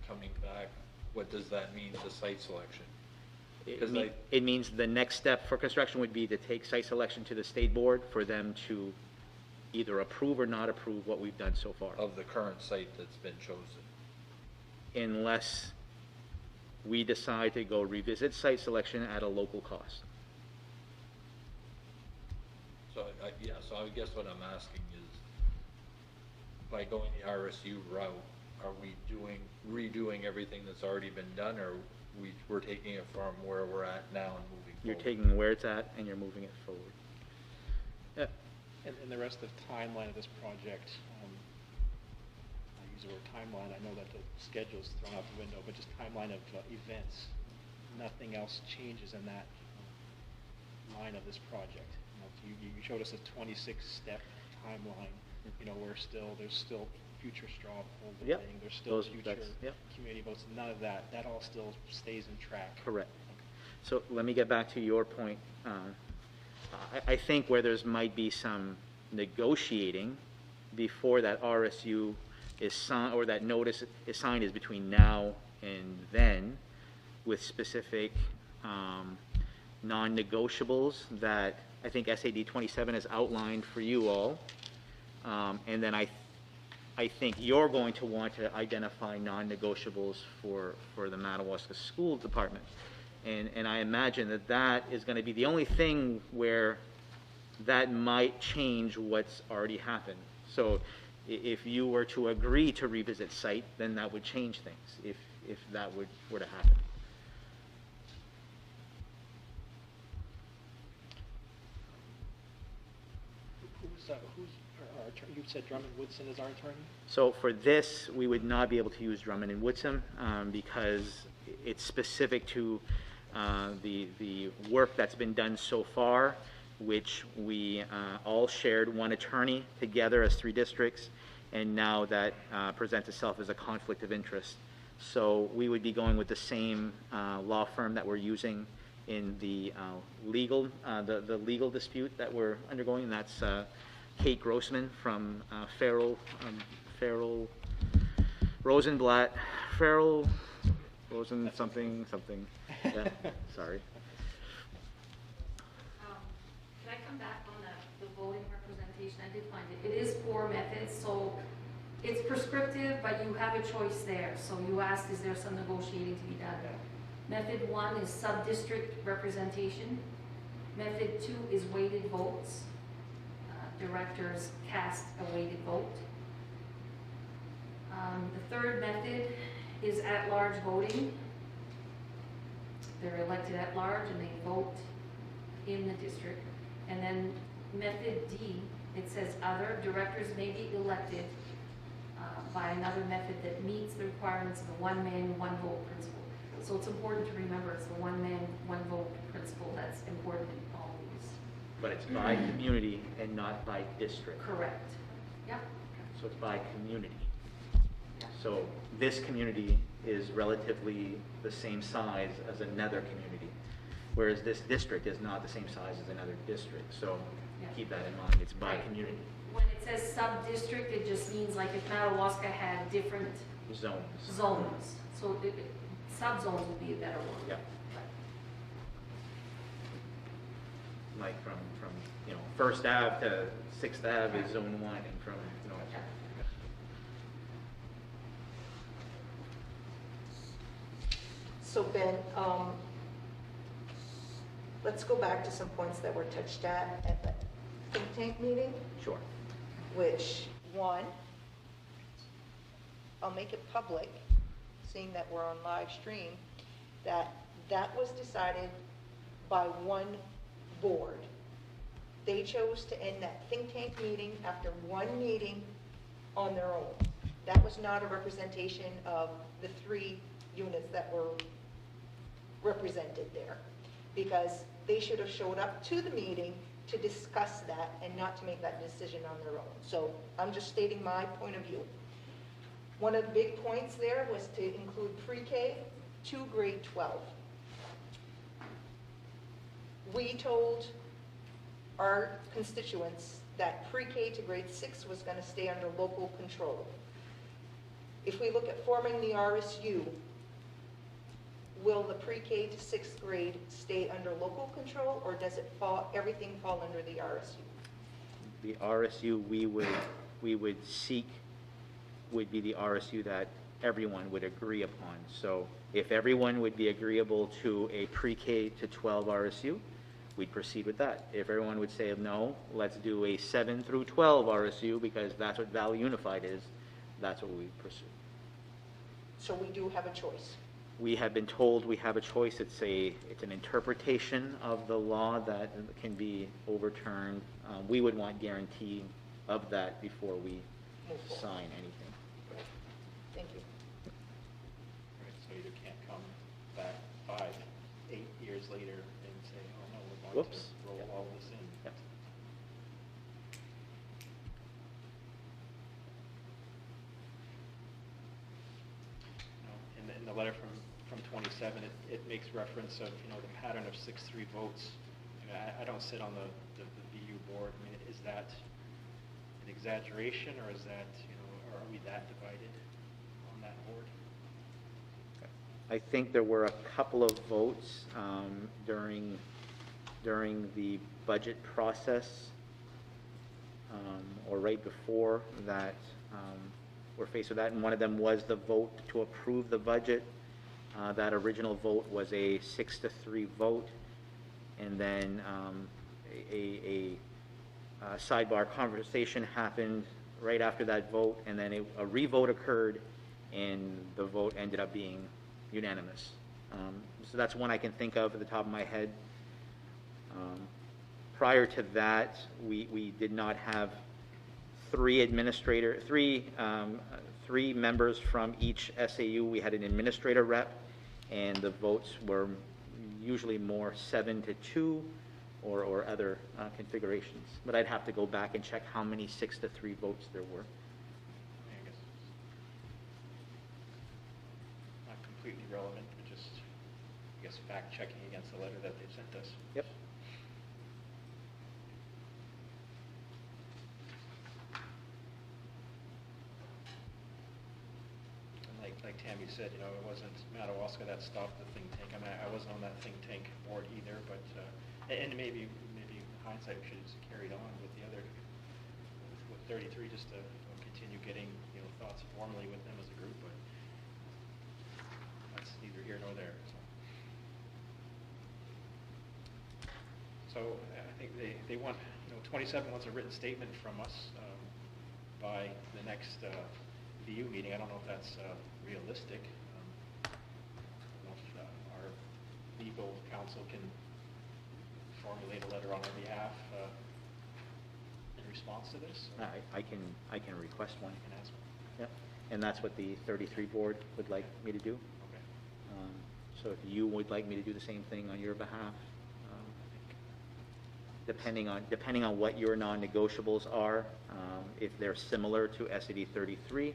coming back, what does that mean to site selection? It means the next step for construction would be to take site selection to the state board for them to either approve or not approve what we've done so far. Of the current site that's been chosen? Unless we decide to go revisit site selection at a local cost. So, so I guess what I'm asking is, by going the RSU route, are we redoing everything that's already been done, or we're taking it from where we're at now and moving forward? You're taking where it's at and you're moving it forward. And the rest of the timeline of this project, I use the word timeline, I know that the schedule's thrown out the window, but just timeline of events, nothing else changes in that line of this project. You showed us a 26-step timeline. There's still future straw poll voting, Yep. there's still future Yep. community votes, none of that all still stays in track. Correct. So let me get back to your point. I think where there's might be some negotiating before that RSU is signed, or that notice is signed, is between now and then, with specific non-negotiables that I think SAD 27 has outlined for you all. And then I think you're going to want to identify non-negotiables for the Madawaska School Department. And I imagine that is going to be the only thing where that might change what's already happened. So if you were to agree to revisit site, then that would change things, if that were to happen. You said Drummond Woodson is our attorney? So for this, we would not be able to use Drummond and Woodson because it's specific to the work that's been done so far, which we all shared one attorney together as 3 districts, and now that presents itself as a conflict of interest. So we would be going with the same law firm that we're using in the legal dispute that we're undergoing, and that's Kate Grossman from Rosenblatt, Rosen something. Yeah, sorry. Can I come back on the voting representation? I did find it. It is 4 methods, so it's prescriptive, but you have a choice there. So you asked, is there some negotiating to be done? Method 1 is sub-district representation. Method 2 is weighted votes. Directors cast a weighted vote. The third method is at-large voting. They're elected at large and they vote in the district. And then method D, it says other, directors may be elected by another method that meets the requirements of the one-man, one-vote principle. So it's important to remember it's the one-man, one-vote principle that's important in all these. But it's by community and not by district. Correct. Yeah. So it's by community. So this community is relatively the same size as another community, whereas this district is not the same size as another district. So keep that in mind. It's by community. When it says sub-district, it just means like if Madawaska had different Zones. zones. So sub-zones would be a better word. Yeah. Like from First Ave to 6th Ave is Zone 1, and from So Ben, let's go back to some points that were touched at the think tank meeting, Sure. which, one, I'll make it public, seeing that we're on live stream, that was decided by one board. They chose to end that think tank meeting after one meeting on their own. That was not a representation of the 3 units that were represented there, because they should have showed up to the meeting to discuss that and not to make that decision on their own. So I'm just stating my point of view. One of the big points there was to include pre-K to grade 12. we told our constituents that pre-K to grade 6 was going to stay under local control. If we look at forming the RSU, will the pre-K to 6th grade stay under local control, or does it fall, everything fall under the RSU? The RSU we would seek would be the RSU that everyone would agree upon. So if everyone would be agreeable to a pre-K to 12 RSU, we'd proceed with that. If everyone would say, no, let's do a 7 through 12 RSU because that's what Valley Unified is, that's what we pursue. So we do have a choice. We have been told we have a choice. It's an interpretation of the law that can be overturned. We would want guarantee of that before we Move forward. sign anything. Thank you. Right, so you can't come back 5, 8 years later and say, oh no, we're going Whoops. to roll all this in. Yep. In the letter from 27, it makes reference of, the pattern of 6-3 votes. I don't sit on the BU board. I mean, is that an exaggeration, or is that, or are we that divided on that board? I think there were a couple of votes during the budget process or right before that we're faced with that, and one of them was the vote to approve the budget. That original vote was a 6-3 vote, and then a sidebar conversation happened right after that vote, and then a revote occurred, and the vote ended up being unanimous. So that's one I can think of at the top of my head. Prior to that, we did not have three members from each SAU. We had an administrator rep, and the votes were usually more 7-2 or other configurations. But I'd have to go back and check how many 6-3 votes there were. I guess not completely relevant, but just, I guess, fact checking against the letter that they sent us. Yep. And like Tammy said, it wasn't Madawaska that stopped the think tank. I mean, I wasn't on that think tank board either, but and maybe hindsight we should have just carried on with the other with 33 just to continue getting thoughts formally with them as a group, but that's neither here nor there. So I think they want 27 wants a written statement from us by the next VU meeting. I don't know if that's realistic. I don't know if our legal counsel can formulate a letter on our behalf in response to this. I can request one. You can ask one. Yep. And that's what the 33 board would like me to do. Okay. So if you would like me to do the same thing on your behalf, depending on what your non-negotiables are, if they're similar to SED 33,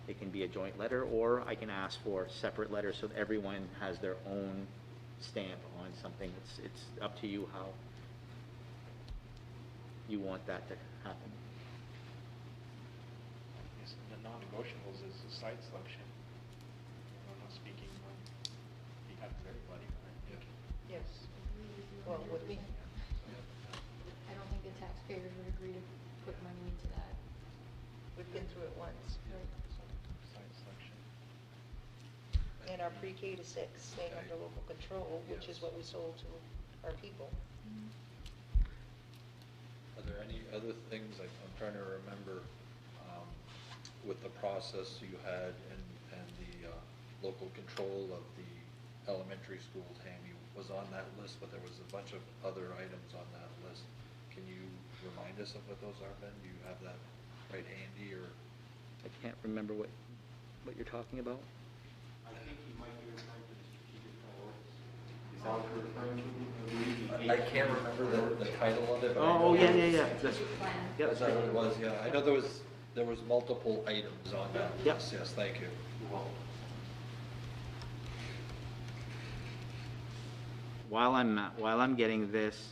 it can be a joint letter, or I can ask for separate letters so that everyone has their own stamp on something. It's up to you how you want that to happen. Yes, the non-negotiables is the site selection. I'm not speaking on behalf of everybody, but I think. Yes. Well, with me. I don't think the taxpayers would agree to put money into that. We've been through it once. Site selection. And our pre-K to 6 staying under local control, which is what we sold to our people. Are there any other things, like, I'm trying to remember, with the process you had and the local control of the elementary school, Tammy was on that list, but there was a bunch of other items on that list. Can you remind us of what those are, Ben? Do you have that right handy, or? I can't remember what you're talking about. I think you might be referring to the strategic priorities. Is that what you're referring to? I can't remember the title of it. But I Oh, know yeah. That's Yep. Is that what it was? Yeah, I know there was multiple items on that Yep. list. Yes, thank you. while I'm getting this,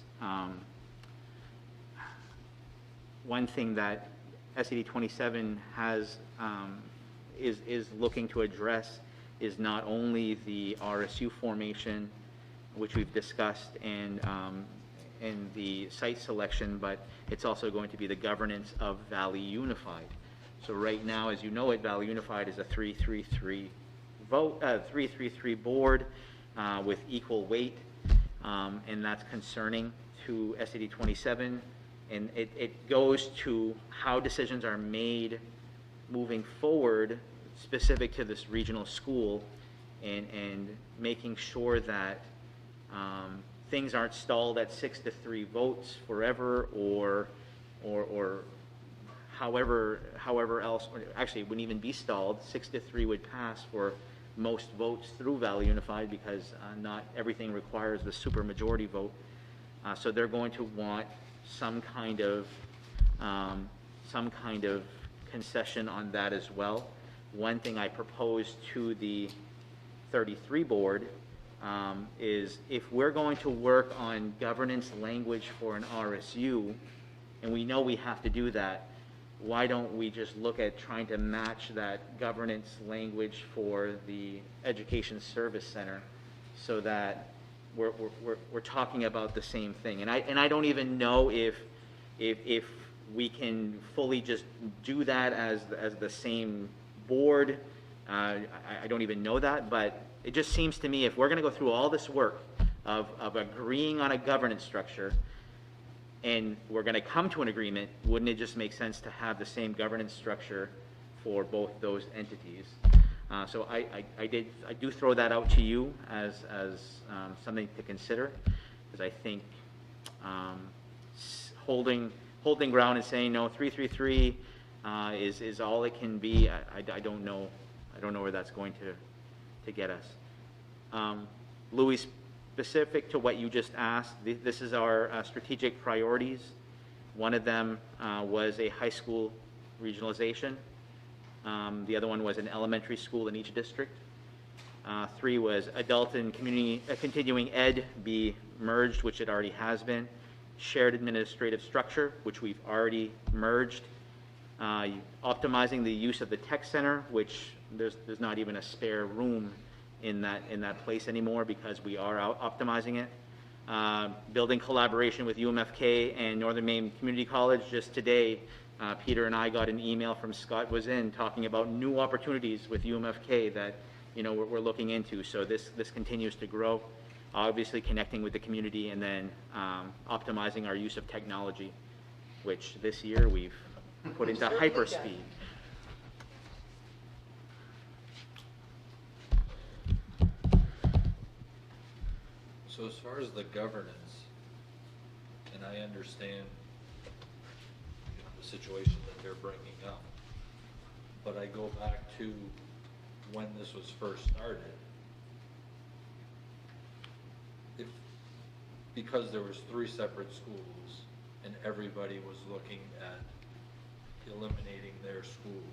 one thing that SAD 27 has, is looking to address is not only the RSU formation, which we've discussed, and the site selection, but it's also going to be the governance of Valley Unified. So right now, as you know it, Valley Unified is a 3-3-3 vote, 3-3-3 board with equal weight, and that's concerning to SAD 27. And it goes to how decisions are made moving forward specific to this regional school, and making sure that things aren't stalled at 6-3 votes forever, or however else. Actually, it wouldn't even be stalled. 6-3 would pass for most votes through Valley Unified, because not everything requires the supermajority vote. So they're going to want some kind of concession on that as well. One thing I proposed to the 33 board is, if we're going to work on governance language for an RSU, and we know we have to do that, why don't we just look at trying to match that governance language for the Education Service Center, so that we're talking about the same thing. And I don't even know if we can fully just do that as the same board. I don't even know that, but it just seems to me, if we're going to go through all this work of agreeing on a governance structure, and we're going to come to an agreement, wouldn't it just make sense to have the same governance structure for both those entities? So I do throw that out to you as something to consider, because I think holding ground and saying no, 3-3-3 is all it can be. I don't know where that's going to get us. Louis, specific to what you just asked, this is our strategic priorities. One of them was a high school regionalization. The other one was an elementary school in each district. 3 was adult and community continuing ed be merged, which it already has been. Shared administrative structure, which we've already merged. Optimizing the use of the tech center, which there's not even a spare room in that place anymore, because we are optimizing it. Building collaboration with UMFK and Northern Maine Community College. Just today, Peter and I got an email from Scott Wazin talking about new opportunities with UMFK that we're looking into. So this continues to grow. Obviously connecting with the community, and then optimizing our use of technology, which this year we've put into hyperspeed. So as far as the governance, and I understand the situation that they're bringing up, but I go back to when this was first started. Because there was 3 separate schools, and everybody was looking at eliminating their school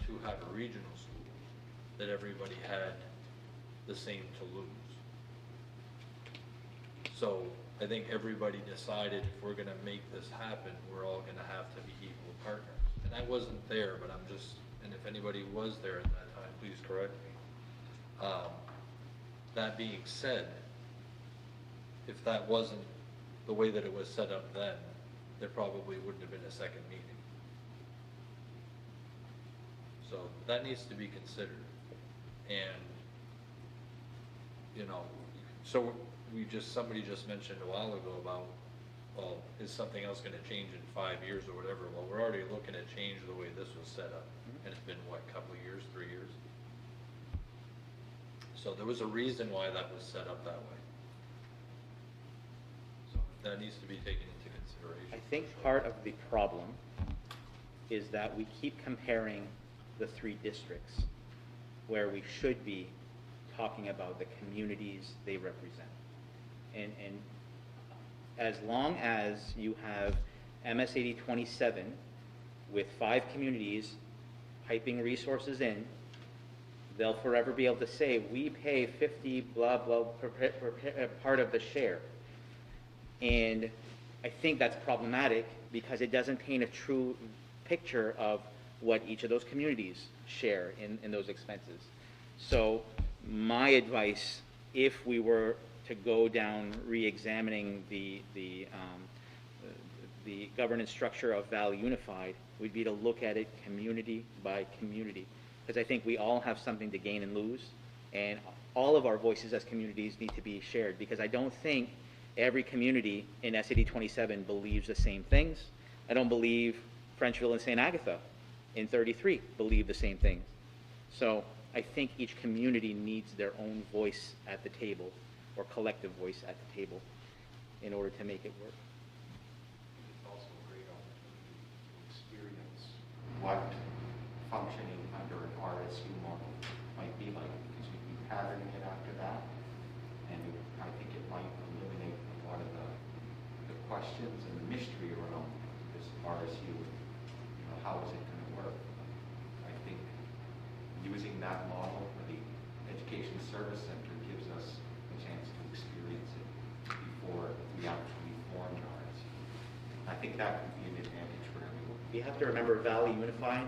to have a regional school, that everybody had the same to lose. So I think everybody decided, if we're going to make this happen, we're all going to have to be equal partners. And I wasn't there, but I'm just, and if anybody was there at that time, please correct me. That being said, if that wasn't the way that it was set up then, there probably wouldn't have been a second meeting. So that needs to be considered. And, so somebody just mentioned a while ago about, well, is something else going to change in 5 years or whatever? Well, we're already looking at change the way this was set up. And it's been, what, a couple of years, 3 years? So there was a reason why that was set up that way. So that needs to be taken into consideration. I think part of the problem is that we keep comparing the 3 districts, where we should be talking about the communities they represent. And as long as you have MS80 27 with 5 communities piping resources in, they'll forever be able to say, we pay 50 blah blah per part of the share. And I think that's problematic because it doesn't paint a true picture of what each of those communities share in those expenses. So my advice, if we were to go down re-examining the governance structure of Valley Unified, would be to look at it community by community. Because I think we all have something to gain and lose, and all of our voices as communities need to be shared, because I don't think every community in SAD 27 believes the same things. I don't believe Frenchville and St. Agatha in 33 believe the same things. So I think each community needs their own voice at the table, or collective voice at the table, in order to make it work. It's also a great opportunity to experience what functioning under an RSU model might be like, because you'd be patterning it after that, and I think it might eliminate a lot of the questions and the mystery around this RSU. You know, how is it going to work? I think using that model for the Education Service Center gives us a chance to experience it before we actually form an RSU. I think that would be an advantage for everyone. You have to remember Valley Unified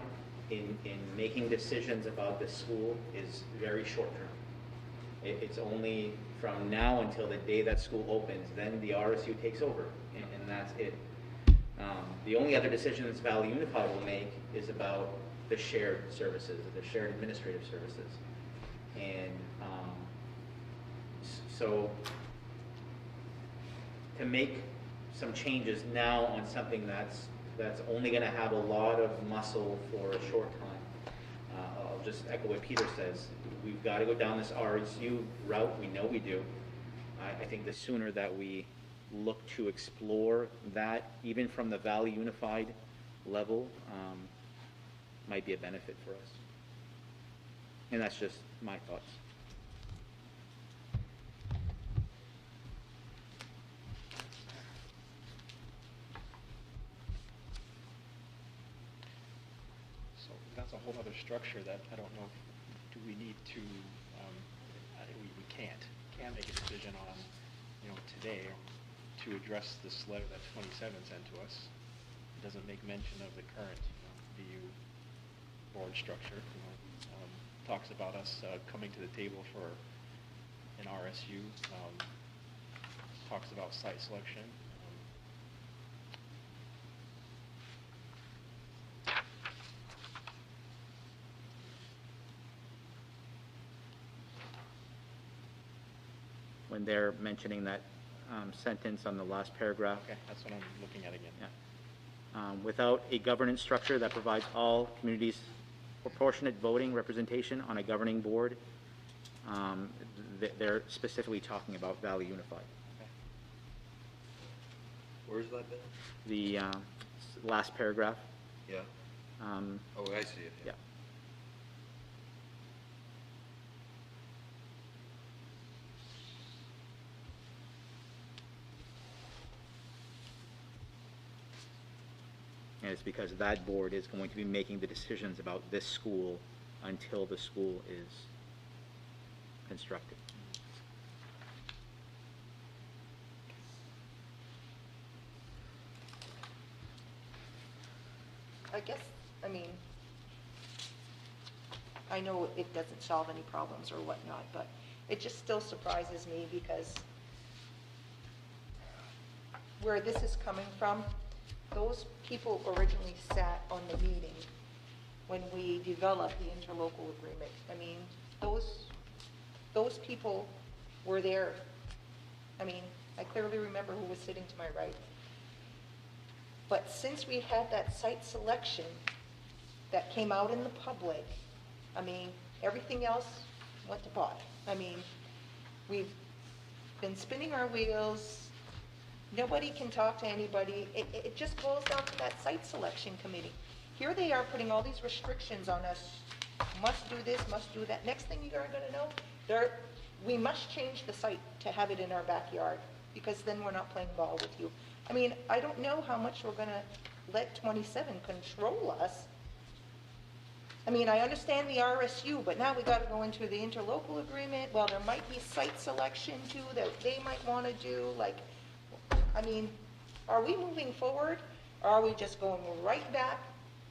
in making decisions about the school is very short term. It's only from now until the day that school opens, then the RSU takes over, and that's it. The only other decisions Valley Unified will make is about the shared services, the shared administrative services. And so to make some changes now on something that's only going to have a lot of muscle for a short time. I'll just echo what Peter says. We've got to go down this RSU route. We know we do. I think the sooner that we look to explore that, even from the Valley Unified level, might be a benefit for us. And that's just my thoughts. So that's a whole other structure that I don't know, do we need to, we can't make a decision on, today to address this letter that 27 sent to us. It doesn't make mention of the current, VU board structure. Talks about us coming to the table for an RSU. Talks about site selection. When they're mentioning that sentence on the last paragraph. Okay, that's what I'm looking at again. Yeah. Without a governance structure that provides all communities proportionate voting representation on a governing board, they're specifically talking about Valley Unified. Okay. Where's that been? The last paragraph. Yeah. Oh, I see it. Yeah. And it's because that board is going to be making the decisions about this school until the school is constructed. I guess, I know it doesn't solve any problems or whatnot, but it just still surprises me because where this is coming from, those people originally sat on the meeting when we developed the interlocal agreement. Those people were there. I clearly remember who was sitting to my right. But since we had that site selection that came out in the public, everything else went to pot. We've been spinning our wheels. Nobody can talk to anybody. It just boils down to that site selection committee. Here they are putting all these restrictions on us. Must do this, must do that. Next thing you are going to know, we must change the site to have it in our backyard, because then we're not playing ball with you. I don't know how much we're going to let 27 control us. I mean, I understand the RSU, but now we gotta go into the interlocal agreement. Well, there might be site selection too that they might wanna do, like, I mean, are we moving forward? Or are we just going right back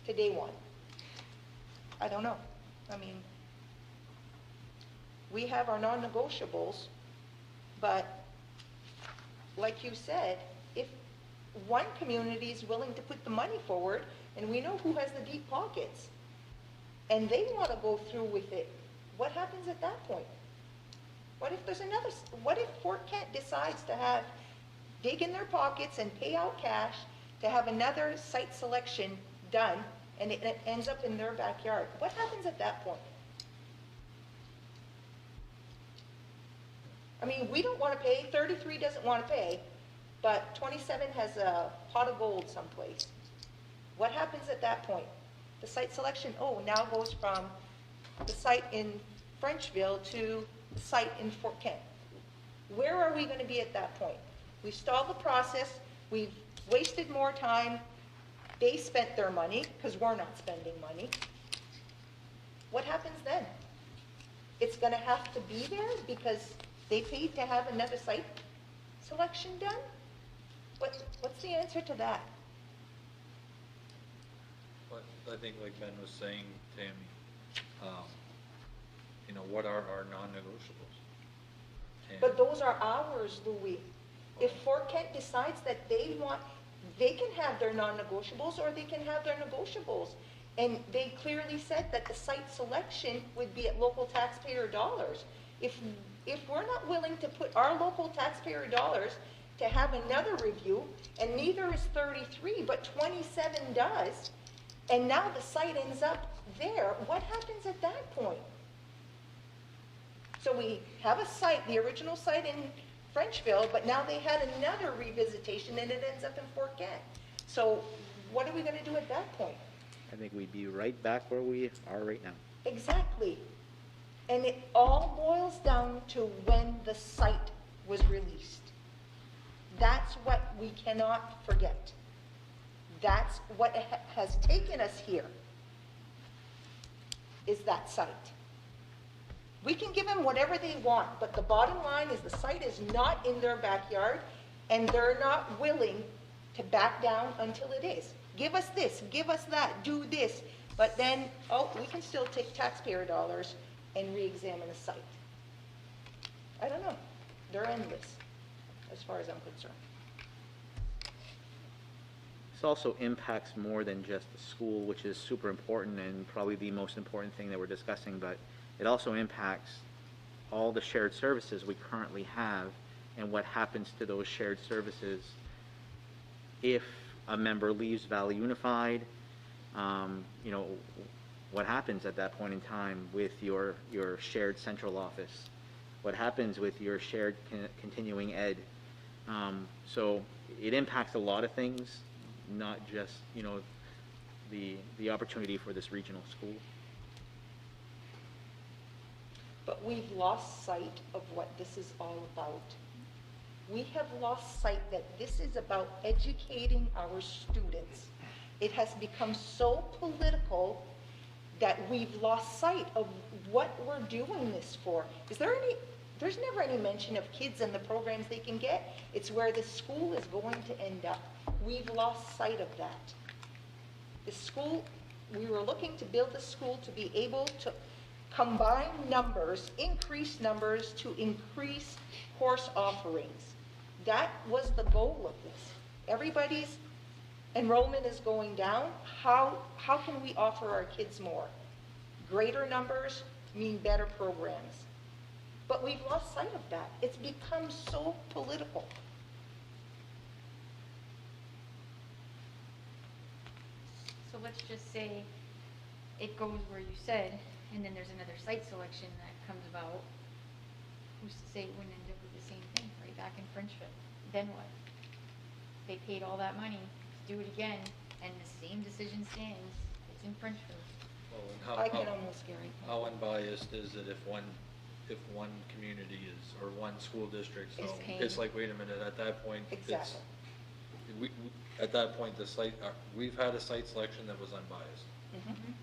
to day one? I don't know. I mean, we have our non-negotiables, but like you said, if one community is willing to put the money forward, and we know who has the deep pockets, and they want to go through with it, what happens at that point? What if there's another, what if Fort Kent decides to have, dig in their pockets and pay out cash to have another site selection done, and it ends up in their backyard? What happens at that point? I mean, we don't want to pay, 33 doesn't want to pay, but 27 has a pot of gold someplace. What happens at that point? The site selection, now goes from the site in Frenchville to the site in Fort Kent. Where are we going to be at that point? We've stalled the process, we've wasted more time, they spent their money, because we're not spending money. What happens then? It's going to have to be there because they paid to have another site selection done? What's the answer to that? But I think like Ben was saying, Tammy, what are our non-negotiables? But those are ours, Louis. If Fort Kent decides that they can have their non-negotiables or they can have their negotiables. And they clearly said that the site selection would be at local taxpayer dollars. If we're not willing to put our local taxpayer dollars to have another review, and neither is 33, but 27 does, and now the site ends up there, what happens at that point? So we have a site, the original site in Frenchville, but now they had another revisitation and it ends up in Fort Kent. So what are we going to do at that point? I think we'd be right back where we are right now. Exactly. And it all boils down to when the site was released. That's what we cannot forget. That's what has taken us here, is that site. We can give them whatever they want, but the bottom line is the site is not in their backyard, and they're not willing to back down until it is. Give us this, give us that, do this, but then, we can still take taxpayer dollars and re-examine the site. I don't know. They're endless, as far as I'm concerned. This also impacts more than just the school, which is super important and probably the most important thing that we're discussing, but it also impacts all the shared services we currently have and what happens to those shared services if a member leaves Valley Unified. What happens at that point in time with your shared central office? What happens with your shared continuing ed? So it impacts a lot of things, not just, the opportunity for this regional school. But we've lost sight of what this is all about. We have lost sight that this is about educating our students. It has become so political that we've lost sight of what we're doing this for. There's never any mention of kids and the programs they can get. It's where the school is going to end up. We've lost sight of that. The school, we were looking to build a school to be able to combine numbers, increase numbers to increase course offerings. That was the goal of this. Everybody's enrollment is going down. How can we offer our kids more? Greater numbers mean better programs. But we've lost sight of that. It's become so political. So let's just say it goes where you said, and then there's another site selection that comes about. Who's to say it wouldn't end up with the same thing, right back in Frenchville? Then what? They paid all that money to do it again, and the same decision stands. It's in Frenchville. Well, I can almost guarantee. how unbiased is it if one community is, or one school district, so Is paying. it's like, wait a minute, at that point, Exactly. at that point, the site, we've had a site selection that was unbiased. Mhm.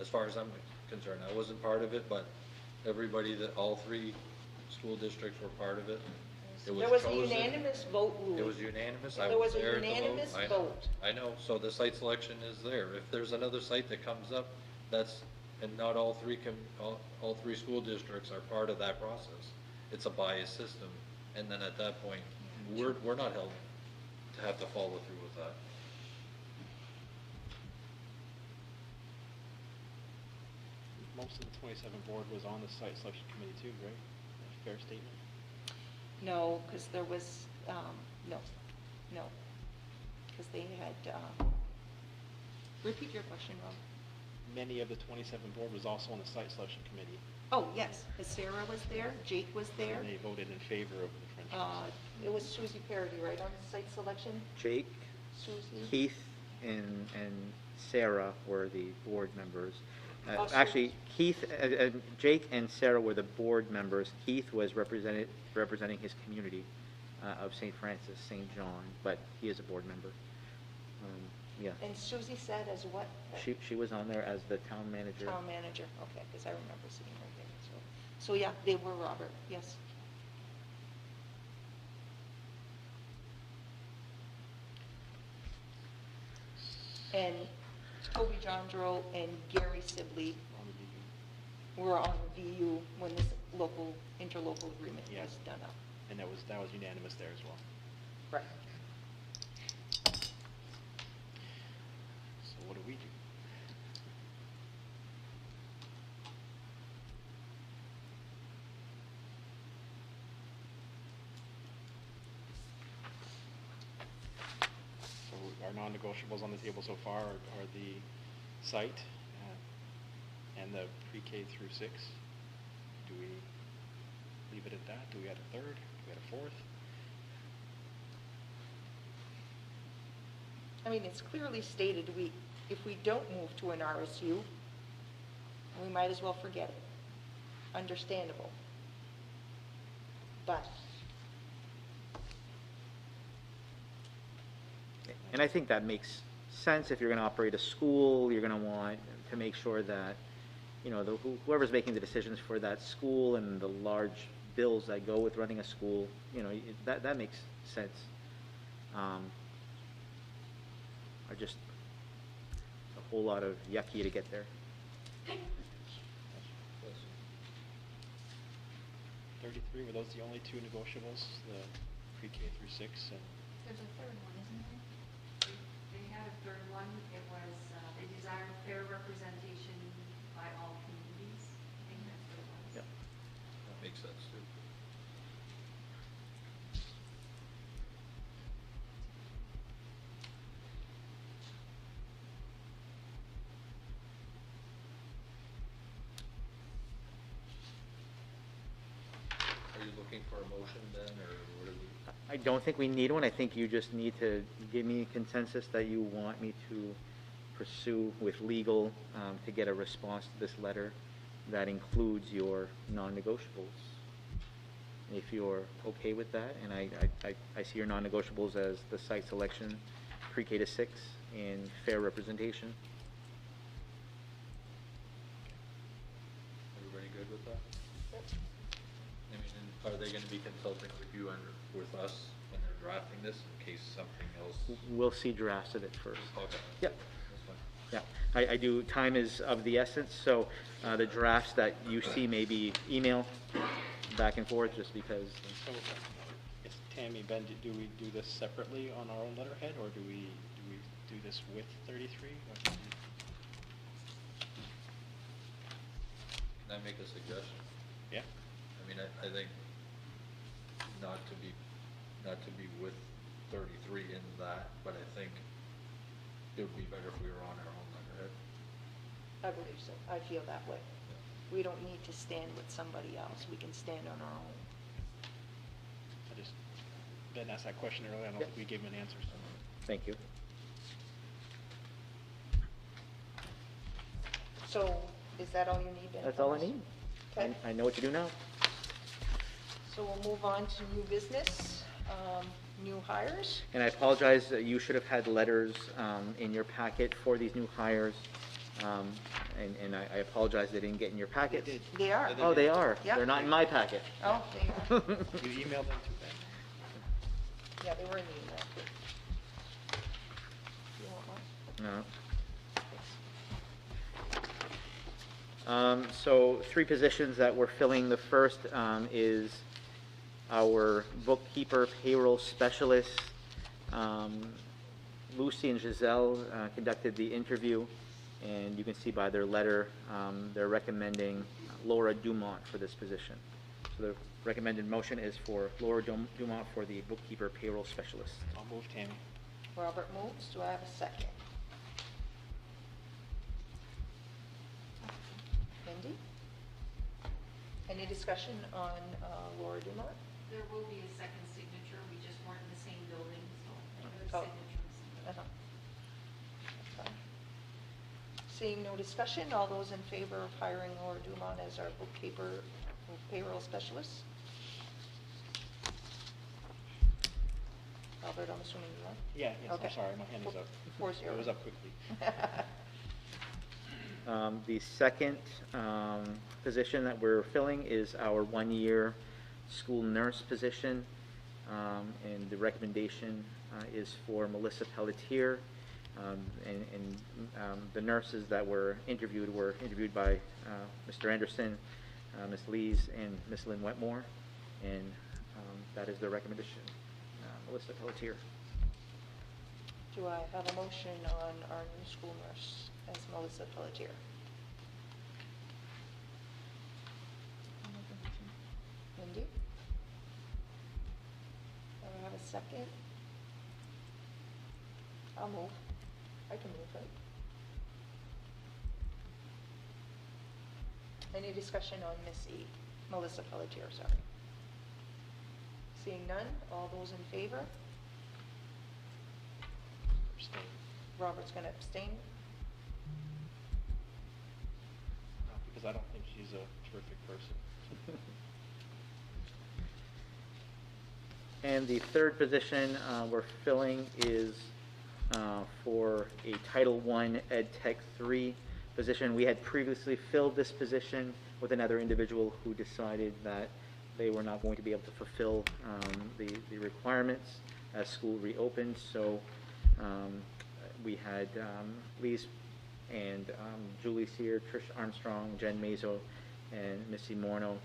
as far as I'm concerned. I wasn't part of it, but everybody, that all three school districts were part of it. It There was a chosen. unanimous vote, Louis. It was unanimous. I There was a there at the vote. unanimous I know. vote. I know, so the site selection is there. If there's another site that comes up, and not all three school districts are part of that process, it's a biased system, and then at that point, we're not held to have to follow through with that. Most of the 27 board was on the site selection committee too, right? Fair statement? No, because there was, no, because they had, repeat your question, Rob. Many of the 27 board was also on the site selection committee, Oh, yes, because Sarah was there, Jake was there. and they voted in favor of the franchise. It was Susie Parody, right, on site selection? Jake, Susie? Keith, and Sarah were the board members. Oh, so- Actually, Keith, Jake and Sarah were the board members. Keith was representing his community of St. Francis, St. John, but he is a board member. Yeah, And Susie said as what? she was on there as the town manager. Town manager, okay, because I remember seeing her there, so yeah, they were Robert, yes. And Toby Jondro and Gary Sibley On the VU. were on the VU when this interlocal agreement Yes. was done up. And that was unanimous there as well. Right. So what do we do? So our non-negotiables on the table so far are the site and the pre-K through 6. Do we leave it at that? Do we add a third? Do we add a fourth? I mean, it's clearly stated, if we don't move to an RSU, we might as well forget it. Understandable. But, And I think that makes sense. If you're going to operate a school, you're going to want to make sure that, whoever's making the decisions for that school and the large bills that go with running a school, that makes sense. Are just a whole lot of yucky to get there. 33, were those the only two negotiables, the pre-K through 6? And There's a third one, isn't there? They had a third one, it was, they desired fair representation by all communities. I think that's what it was. Yep. That makes sense too. Are you looking for a motion then, or what are we? I don't think we need one. I think you just need to give me consensus that you want me to pursue with legal to get a response to this letter that includes your non-negotiables. If you're okay with that, and I see your non-negotiables as the site selection, pre-K to 6, and fair representation. Everybody good with that? I mean, and are they gonna be consulting with you and with us when they're drafting this in case something else? We'll see drafts of it first. Okay. Yep. That's fine. Yeah, I do, time is of the essence, so the drafts that you see may be email back and forth, just because. so, yes, Tammy, Ben, do we do this separately on our own letterhead, or do we do this with 33? Or do we- Can I make a suggestion? Yeah? I mean, I think not to be with 33 in that, but I think it would be better if we were on our own letterhead. I believe so, I feel that way. We don't need to stand with somebody else, we can stand on our own. Ben asked that question earlier, I don't Yep. think we gave him an answer, so. Thank you. So, is that all you need, Ben? That's all I need. Okay. I know what to do now. So we'll move on to new business, new hires. And I apologize, you should have had letters in your packet for these new hires. And I apologize they didn't get in your packets. did. They are. Oh, they are? Yep. They're not in my packet. Oh, they are. You emailed them to Ben? Yeah, they were in the email. You want one? No. So 3 positions that we're filling. The first is our bookkeeper payroll specialist. Lucy and Giselle conducted the interview, and you can see by their letter, they're recommending Laura Dumont for this position. So the recommended motion is for Laura Dumont for the bookkeeper payroll specialist. I'll move Tammy. Robert moves. Do I have a second? Mindy? Any discussion on Laura Dumont? There will be a second signature, we just weren't in the same building, so Oh. there's signatures. Uh-huh. That's fine. Seeing no discussion, all those in favor of hiring Laura Dumont as our bookkeeper payroll specialist? Robert, I'm assuming you are? Yeah, yes, Okay. I'm sorry, my hand is up. 4-0. It was up quickly. The second position that we're filling is our 1-year school nurse position, and the recommendation is for Melissa Pelletier. The nurses that were interviewed by Mr. Anderson, Ms. Lees, and Ms. Lynn Wetmore, and that is their recommendation. Melissa Pelletier. Do I have a motion on our new school nurse as Melissa Pelletier? Mindy? Do I have a second? I'll move. I can move, right? Any discussion on Miss E? Melissa Pelletier, sorry. Seeing none, all those in favor? Abstain. Robert's going to abstain. Because I don't think she's a terrific person. And the third position we're filling is for a Title I Ed Tech 3 position. We had previously filled this position with another individual who decided that they were not going to be able to fulfill the requirements as school reopened. So we had Lise and Julie Sear, Trish Armstrong, Jen Mazo, and Missy Morno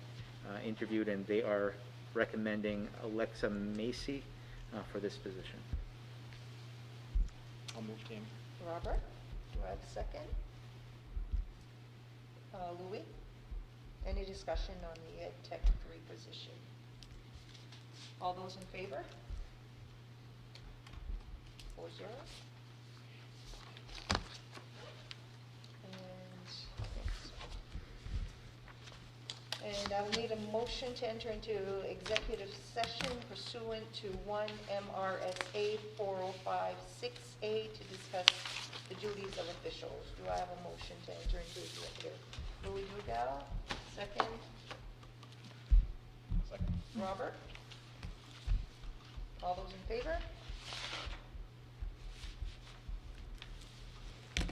interviewed, and they are recommending Alexa Macy for this position. I'll move Tammy. Robert, do I have a second? Louis? Any discussion on the Ed Tech 3 position? All those in favor? 4-0. And I will need a motion to enter into executive session pursuant to 1 MRSA 4056A to discuss the duties of officials. Do I have a motion to enter into executive? Louis Dugal, second. Second. Robert? All those in favor?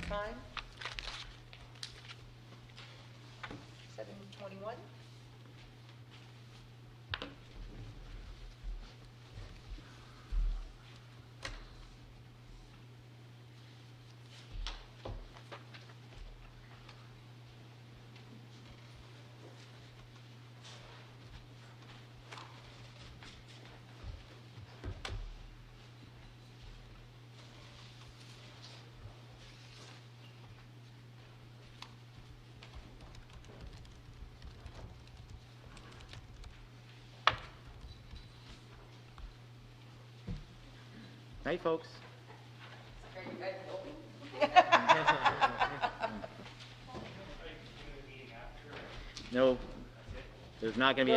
Time? 7:21. Night, folks. Are you guys open? No, there's not going to be